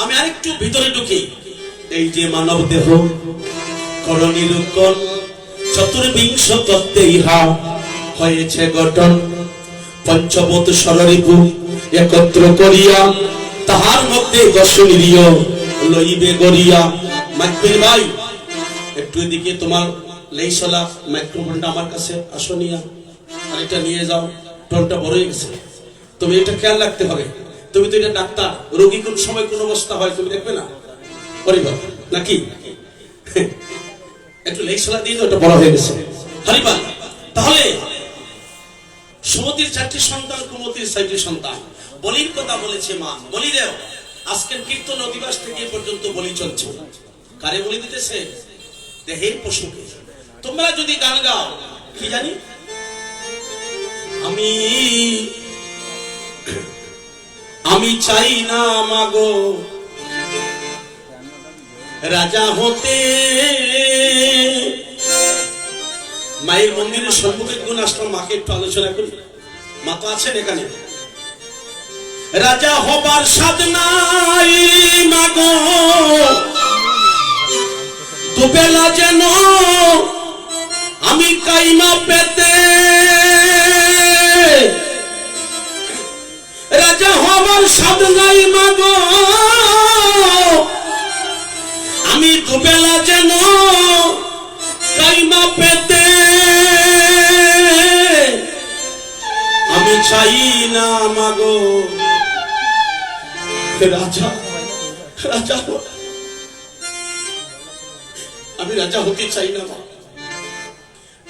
আমি আরেকটু ভিতরে ঢুকি। এই যে মানব দেহ করণিরূপণ, চতুর্বিংশ তত্ত্বে ইহা হয়েছে গঠন। পঞ্চভূত ষড়রিপু একত্র করিয়া, তাহার মধ্যে দশনিরিয় লইবে গড়িয়া। মাইকেল ভাই, একটু এদিকে তোমার লেইসলা মাইক্রোফোনটা আমার কাছে আসো নিয়া, আর এটা নিয়ে যাও, টোনটা বড় হয়ে গেছে। তুমি এটা খেয়াল রাখতে হবে। তুমি তো এটা ডাক্তার, রোগী কোন সময় কোন অবস্থা হয় তুমি দেখবে না, পরিবার নাকি? একটু লেইসলা দিয়ে দাও, এটা বড় হয়ে গেছে। হরিবার। তাহলে সুমতির 4টি সন্তান, কুমতির 6টি সন্তান। বলির কথা বলেছে মা, বলি দেও। আজকের কীর্তন অধিবাস থেকে এ পর্যন্ত বলি চলছে। কারে বলি দিতেছে? দেহের পশুকে। তোমরা যদি গান গাও, কি জানি, আমি চাই না মাগো রাজা হতে। মায়ের মন্দিরের সম্মুখে গুণ আসলাম, মাকে একটু আলোচনা করি। মা তো আছেন এখানে। রাজা হবার স্বাদ নাই মাগো, দুবেলা যেন আমি কাইমা পেতে। রাজা হবার স্বাদ নাই মাগো, আমি দুবেলা যেন কাইমা পেতে। আমি চাই না মাগো রাজা, আমি রাজা হতে চাই না।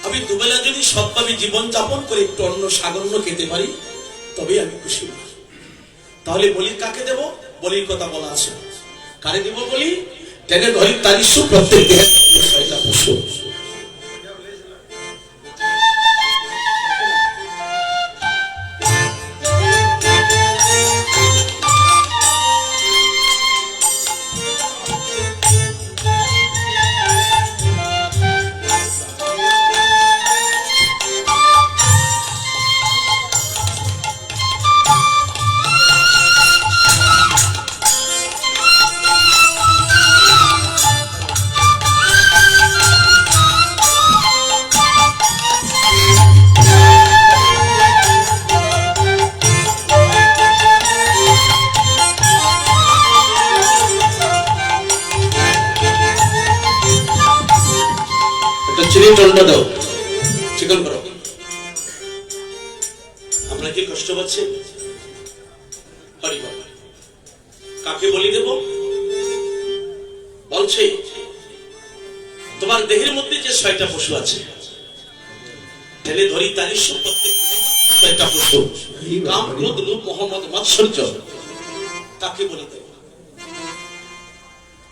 আমি দুবেলা যদি সৎভাবে জীবন যাপন করে একটু অন্ন সাগন্য খেতে পারি, তবে আমি খুশি না। তাহলে বলি কাকে দেব? বলির কথা বলা আছে। কারে দেব বলি? টেনে ধরি তারিশু, প্রত্যেক দেহের 6টা পশু। দণ্ড দাও, চিকন করো। আপনার কি কষ্ট পাচ্ছে? কাকে বলি দেব? বলছে তোমার দেহের মধ্যে যে 6টা পশু আছে, ঠেলে ধরি তারই প্রত্যেক 6টা পশু, কাম, ক্রোধ, লোভ, মোহ, মাৎসর্য, তাকে বলি দেব।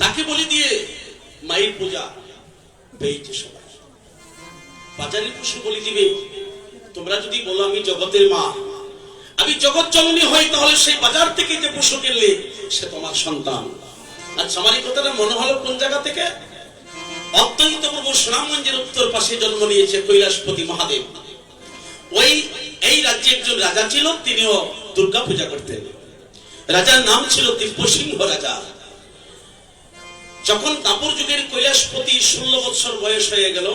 তাকে বলি দিয়ে মায়ের পূজা পেয়েছে সবাই। বাজারের পশু বলি দিবে। তোমরা যদি বলো আমি জগতের মা, আমি জগৎ জননী হই, তাহলে সেই বাজার থেকে যে পশু কিনলে সে তোমার সন্তান। আচ্ছা, আমার এই কথাটা মনে হলো কোন জায়গা থেকে? অত্যন্ত পূর্ব সুনামগঞ্জের উত্তর পাশে জন্ম নিয়েছে কৈলাসপতি মহাদেব। এই রাজ্যে একজন রাজা ছিল, তিনিও দুর্গা পূজা করতেন। রাজার নাম ছিল দিব্যসিংহ রাজা। যখন দাপর যুগের কৈলাসপতি 16 বছর বয়স হয়ে গেল,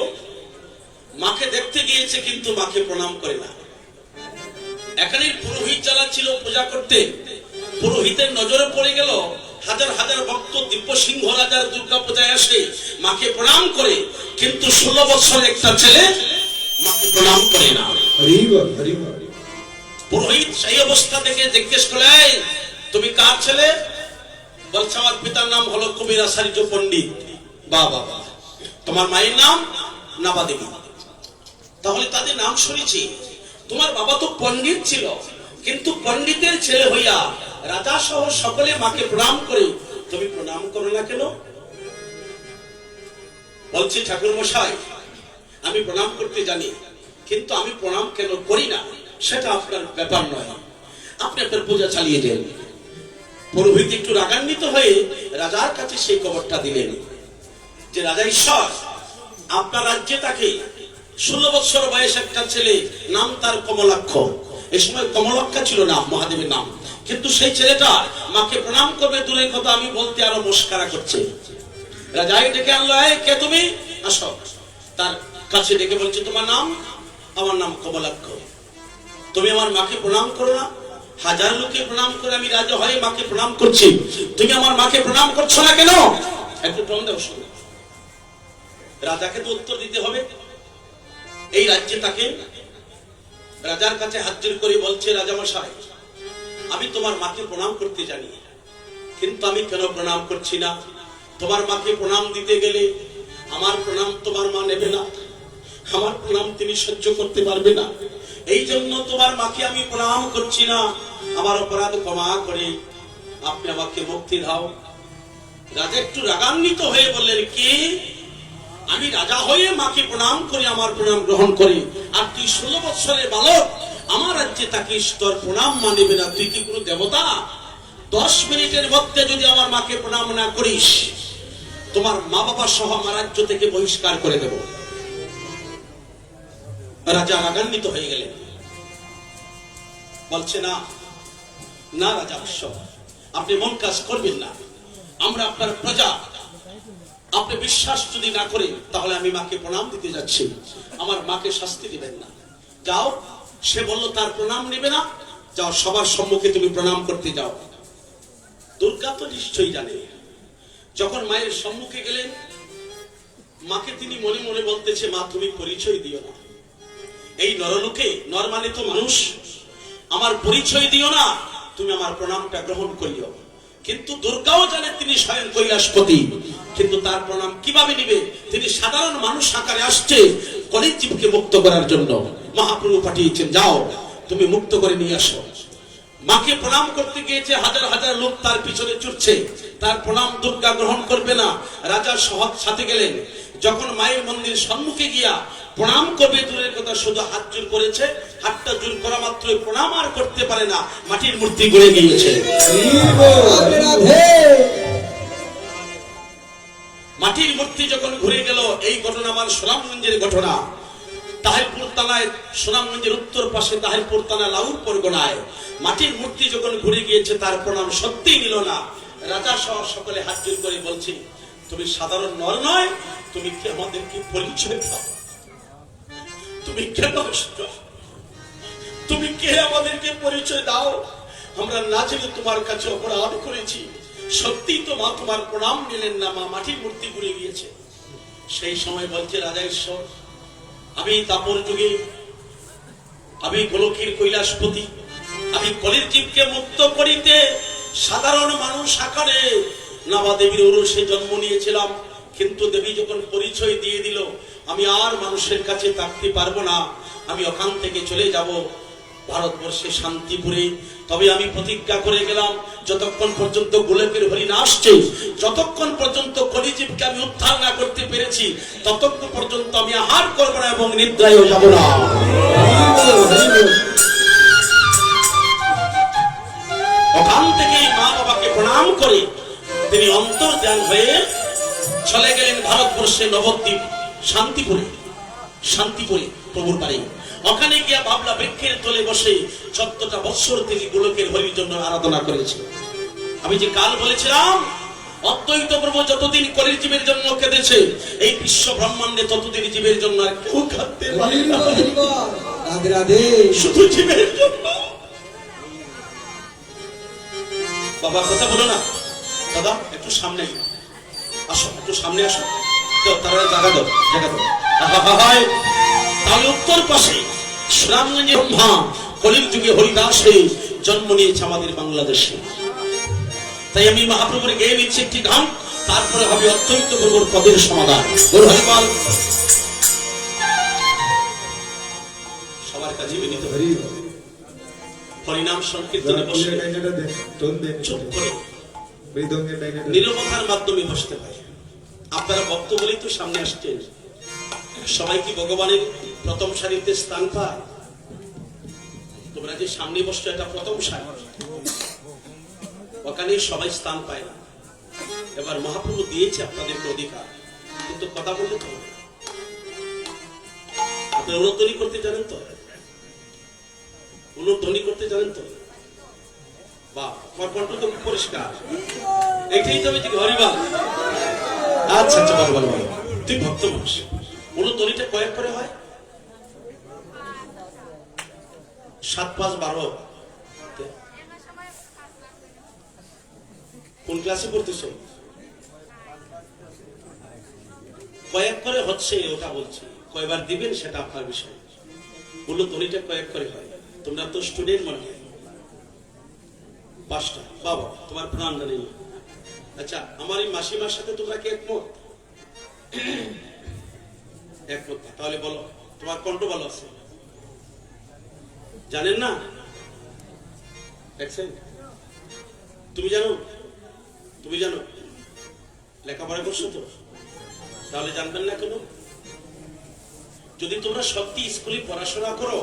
মাকে দেখতে গিয়েছে, কিন্তু মাকে প্রণাম করে না। এখানে পুরোহিত যারা ছিল পূজা করতে, পুরোহিতের নজরে পড়ে গেল হাজার হাজার ভক্ত দিব্যসিংহ রাজার দুর্গা পূজায় আসে, মাকে প্রণাম করে, কিন্তু 16 বছর একটা ছেলে মাকে প্রণাম করে না। পুরোহিত সেই অবস্থা থেকে জিজ্ঞেস করে, তুমি কার ছেলে? বলছে আমার পিতার নাম হলো কবির আচার্য পণ্ডিত। বাবা, তোমার মায়ের নাম নাবা দেবী। তাহলে তাদের নাম শুনেছি। তোমার বাবা তো পণ্ডিত ছিল, কিন্তু পণ্ডিতের ছেলে হইয়া রাজা সহ সকলে মাকে প্রণাম করে, তুমি প্রণাম করো না কেন? বলছে ঠাকুর মশাই, আমি প্রণাম করতে জানি, কিন্তু আমি প্রণাম কেন করি না সেটা আপনার ব্যাপার নয়, আপনি আপনার পূজা চালিয়ে দেন। পুরোহিত একটু রাগান্বিত হয়ে রাজার কাছে সেই খবরটা দিলেন যে রাজা ঈশ্বর, আপনার রাজ্যে তাকে 16 বছর বয়স একটা ছেলে, নাম তার কমলাক্ষ। এই সময় কমলাক্ষা ছিল না মহাদেবের নাম, কিন্তু সেই ছেলেটা মাকে প্রণাম করবে দূরের কথা, আমি বলতে আরো মস্কারা করছে। রাজা ডেকে আনলো, কে তুমি? আসো। তার কাছে ডেকে বলছে, তোমার নাম? আমার নাম কমলাক্ষ। তুমি আমার মাকে প্রণাম করো না? হাজার লোকে প্রণাম করে আমি রাজা হয়ে মাকে প্রণাম করছি, তুমি আমার মাকে প্রণাম করছো না কেন? একটু প্রণাম দাও। শুনো, রাজাকে তো উত্তর দিতে হবে। এই রাজ্যে তাকে রাজার কাছে হাত জোড় করে বলছে, রাজামশাই, আমি তোমার মাকে প্রণাম করতে জানি, কিন্তু আমি কেন প্রণাম করছি না? তোমার মাকে প্রণাম দিতে গেলে আমার প্রণাম তোমার মা নেবে না, আমার প্রণাম তিনি সহ্য করতে পারবে না। এই জন্য তোমার মাকে আমি প্রণাম করছি না, আমার অপরাধ ক্ষমা করে আপনি আমাকে মুক্তি দাও। রাজা একটু রাগান্বিত হয়ে বললেন, কি আমি রাজা হয়ে মাকে প্রণাম করি, আমার প্রণাম গ্রহণ করি, আর তুই 16 বছরের বালক আমার রাজ্যে থাকিস, তোর প্রণাম মানবে না? তুই কি কোনো দেবতা? 10 মিনিটের মধ্যে যদি আমার মাকে প্রণাম না করিস, তোমার মা বাবা সহ আমার রাজ্য থেকে বহিষ্কার করে দেব। রাজা রাগান্বিত হয়ে গেলেন, বলছে, না না রাজা, আপনি মন কাজ করবেন না, আমরা আপনার প্রজা, আপনি বিশ্বাস যদি না করেন তাহলে আমি মাকে প্রণাম দিতে যাচ্ছি, আমার মাকে শাস্তি দিবেন না। যাও। সে বলল তার প্রণাম নেবে না, যাও সবার সম্মুখে তুমি প্রণাম করতে যাও। দুর্গা তো নিশ্চয়ই জানে। যখন মায়ের সম্মুখে গেলেন, মাকে তিনি মনে মনে বলতেছে, মা তুমি পরিচয় দিও না, এই নরলোকে, নর মানে তো মানুষ, আমার পরিচয় দিও না, তুমি আমার প্রণামটা গ্রহণ করিও। কিন্তু দুর্গাও জানে তিনি স্বয়ং কৈলাসপতি, কিন্তু তার প্রণাম কিভাবে নিবে? তিনি সাধারণ মানুষ আকারে আসছে কলির জীবকে মুক্ত করার জন্য। মহাপ্রভু পাঠিয়েছেন, যাও তুমি মুক্ত করে নিয়ে আসো। মাকে প্রণাম করতে গিয়েছে, হাজার হাজার লোক তার পিছনে ছুটছে, তার প্রণাম দুর্গা গ্রহণ করবে না। রাজা সাথে গেলেন, যখন মায়ের মন্দির সম্মুখে গিয়া প্রণাম করবে দূরের কথা, শুধু হাত জোর করেছে, হাতটা জোর করা মাত্রই প্রণাম আর করতে পারে না, মাটির মূর্তি গড়ে গিয়েছে। মাটির মূর্তি যখন ঘুরে গেল, এই ঘটনা আমার সুনামগঞ্জের ঘটনা। তাহিরপুর থানায়, সুনামগঞ্জের উত্তর পাশে তাহিরপুর থানা, লাউর পরগনায় মাটির মূর্তি যখন ঘুরে গিয়েছে, তার প্রণাম সত্যিই নিল না। রাজা সহ সকলে হাত জোর করে বলছি, তুমি সাধারণ নর নয়, তুমি কি আমাদেরকে পরিচয় দাও? তুমি কেন আসছো? তুমি কে আমাদেরকে পরিচয় দাও? আমরা না জেনে তোমার কাছে অপরাধ করেছি। সত্যি তো মা তোমার প্রণাম নিলেন না, মা মাটির মূর্তি ঘুরে গিয়েছে। সেই সময় বলছে, রাজা ঈশ্বর, আমি দাপর যুগে, আমি গোলকের কৈলাসপতি, আমি কলির জীবকে মুক্ত করিতে সাধারণ মানুষ আকারে নাবা দেবীর ঔরসে জন্ম নিয়েছিলাম, কিন্তু দেবী যখন পরিচয় দিয়ে দিল, আমি আর মানুষের কাছে থাকতে পারবো না, আমি ওখান থেকে চলে যাব। ভারতবর্ষে শান্তিপুরে। তবে আমি প্রতিজ্ঞা করে গেলাম, যতক্ষণ পর্যন্ত গোলকের হরি না আসছে, যতক্ষণ পর্যন্ত কলিজীবকে আমি উদ্ধার না করতে পেরেছি, ততক্ষণ পর্যন্ত আমি আহার করব না এবং নিদ্রায়ও যাব না। ওখান থেকেই মা বাবাকে প্রণাম করে তিনি অন্তর্ধান হয়ে চলে গেলেন ভারতবর্ষে নবদ্বীপ শান্তিপুরে। শান্তিপুরে প্রভুর বাড়ি। ওখানে গিয়া বাবলা বৃক্ষের তলে বসে 14টা বৎসর তিনি গোলকের হরির জন্য আরাধনা করেছে। আমি যে কাল বলেছিলাম, অদ্বৈত প্রভু যতদিন কলির জীবের জন্য কেঁদেছে, এই বিশ্ব ব্রহ্মাণ্ডে ততদিন জীবের জন্য আর কেউ কাঁদতে পারে না। রাধে রাধে। শুধু জীবের জন্য। বাবা কথা বলো না, দাদা একটু সামনে আসো, একটু সামনে আসো, তারা জায়গা দাও, জায়গা দাও। তার উত্তর পাশে সুনামগঞ্জে ব্রহ্মা কলির যুগে হরিদাসে জন্ম নিয়েছে আমাদের বাংলাদেশে। তাই আমি মহাপ্রভুর গেয়ে নিচ্ছি একটি গান, তারপরে হবে অদ্বৈত প্রভুর পদের সমাধান। হরিপাল সবার কাছে বিনীত হরিনাম সংকীর্তনে বসে চুপ করে নীরবতার মাধ্যমে বসতে হয়। আপনারা ভক্ত বলেই তো সামনে আসছেন। সবাই কি ভগবানের প্রথম সারিতে স্থান পায়? তোমরা যে সামনে বসছো, এটা প্রথম সারি, ওখানে সবাই স্থান পায় না। এবার মহাপ্রভু দিয়েছে আপনাদেরকে অধিকার, কিন্তু কথা বললে তো আপনি অনুধ্বনি করতে জানেন তো? অনুধ্বনি করতে জানেন তো? বা আমার কণ্ঠ তো পরিষ্কার, এটাই তো আমি হরিবাল। আচ্ছা আচ্ছা, ভালো ভালো ভালো, তুই ভক্ত মানুষ। অনুধ্বনিটা কয়েক করে হয়? 7, 5, 12। কোন ক্লাসে পড়তেছ? কয়েক করে হচ্ছে, ওটা বলছি। কয়বার দিবেন সেটা আপনার বিষয়। অনুধ্বনিটা কয়েক করে হয়। তোমরা তো স্টুডেন্ট মনে হয়। 5টা। বাবা তোমার প্রাণ জানি। আচ্ছা, আমার এই মাসিমার সাথে তোমরা কি একমত? একমত। তাহলে বলো, তোমার কণ্ঠ ভালো আছে? জানেন না? তুমি জানো? তুমি জানো? লেখাপড়া করছো তো? তাহলে জানবেন না কেন? যদি তোমরা সত্যি স্কুলে পড়াশোনা করো,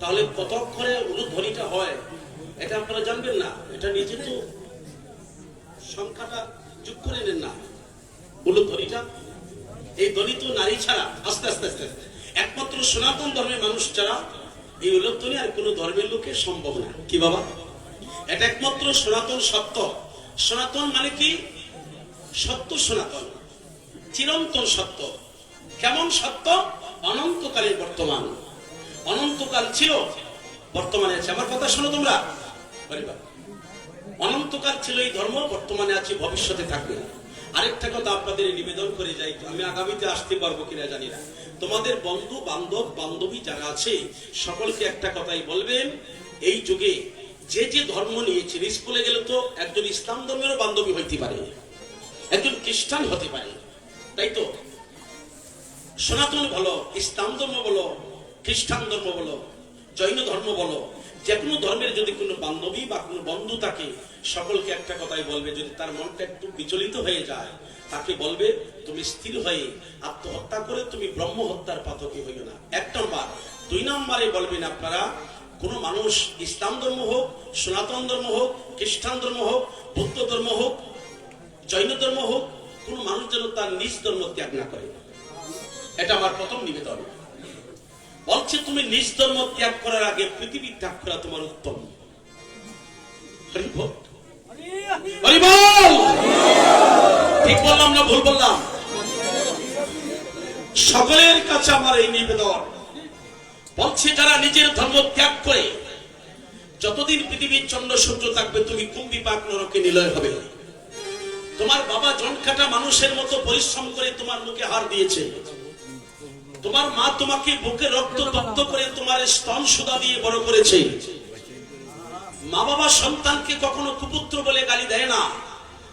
তাহলে কত অক্ষরে অনুধ্বনিটা হয় এটা আপনারা জানবেন না। এটা নিজে তো সংখ্যাটা যোগ করে নেন না। অনুধ্বনিটা, এই ধ্বনি তো নারী ছাড়া আস্তে আস্তে আস্তে একমাত্র সনাতন ধর্মের মানুষ ছাড়া এই অনুধ্বনি আর কোন ধর্মের লোকের সম্ভব না। কি বাবা? এটা একমাত্র সনাতন সত্য। সনাতন মানে কি? সত্য সনাতন, চিরন্তন সত্য। কেমন সত্য? অনন্তকালের বর্তমান। অনন্তকাল ছিল, বর্তমানে আছে। আমার কথা শোনো তোমরা। অনন্তকাল ছিল এই ধর্ম, বর্তমানে আছে, ভবিষ্যতে থাকবে। আরেকটা কথা আপনাদের নিবেদন করে যাই, আমি আগামীতে আসতে পারবো কিনা জানি না। তোমাদের বন্ধু বান্ধব বান্ধবী যারা আছে, সকলকে একটা কথাই বলবেন, এই যুগে যে যে ধর্ম নিয়েছেন, স্কুলে গেলে তো একজন ইসলাম ধর্মেরও বান্ধবী হইতে পারে, একজন খ্রিস্টান হতে পারে, তাই তো? সনাতন বলো, ইসলাম ধর্ম বলো, খ্রিস্টান ধর্ম বলো, জৈন ধর্ম বলো, যে কোনো ধর্মের যদি কোনো বান্ধবী বা কোনো বন্ধু থাকে, সকলকে একটা কথাই বলবে, যদি তার মনটা একটু বিচলিত হয়ে যায়, তাকে বলবে তুমি স্থির হয়ে আত্মহত্যা করে তুমি ব্রহ্ম হত্যার পাতকী হইও না। 1 নম্বর। 2 নম্বরে বলবেন আপনারা, কোন মানুষ ইসলাম ধর্ম হোক, সনাতন ধর্ম হোক, খ্রিস্টান ধর্ম হোক, বৌদ্ধ ধর্ম হোক, জৈন ধর্ম হোক, কোন মানুষ যেন তার নিজ ধর্ম ত্যাগ না করে। এটা আমার প্রথম নিবেদন। বলছে তুমি নিজ ধর্ম ত্যাগ করার আগে পৃথিবী ত্যাগ করা তোমার উত্তম। ঠিক বললাম না ভুল বললাম? সকলের কাছে আমার এই নিবেদন। বলছে যারা নিজের ধর্ম ত্যাগ করে, যতদিন পৃথিবীর চন্দ্র সূর্য থাকবে, তুমি কুম্ভী পাক নরকে নিলয় হবে। তোমার বাবা জনকাটা মানুষের মতো পরিশ্রম করে তোমার মুখে হার দিয়েছে। তোমার মা তোমাকে বুকে রক্ত তপ্ত করে তোমার স্তন সুধা দিয়ে বড় করেছে। মা বাবা সন্তানকে কখনো কুপুত্র বলে গালি দেয় না,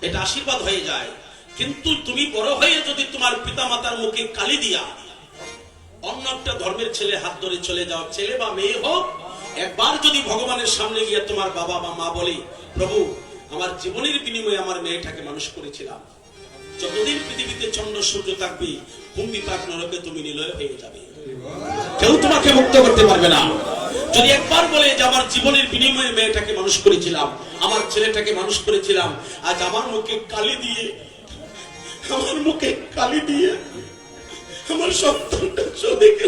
এটা আশীর্বাদ হয়ে যায়। কিন্তু তুমি বড় হয়ে যদি তোমার পিতা মাতার মুখে কালি দিয়া অন্য একটা ধর্মের ছেলে হাত ধরে চলে যাও, ছেলে বা মেয়ে হোক, একবার যদি ভগবানের সামনে গিয়ে তোমার বাবা বা মা বলে, প্রভু আমার জীবনের বিনিময়ে আমার মেয়েটাকে মানুষ করেছিলাম, যতদিন পৃথিবীতে চন্দ্র সূর্য থাকবে কুম্ভি পাক নরকে তুমি নিলয় হয়ে যাবে, কেউ তোমাকে মুক্ত করতে পারবে না। যদি একবার বলে যে আমার জীবনের বিনিময়ে মেয়েটাকে মানুষ করেছিলাম, আমার ছেলেটাকে মানুষ করেছিলাম, আজ আমার মুখে কালি দিয়ে আমার সন্তানটা চলে গেল,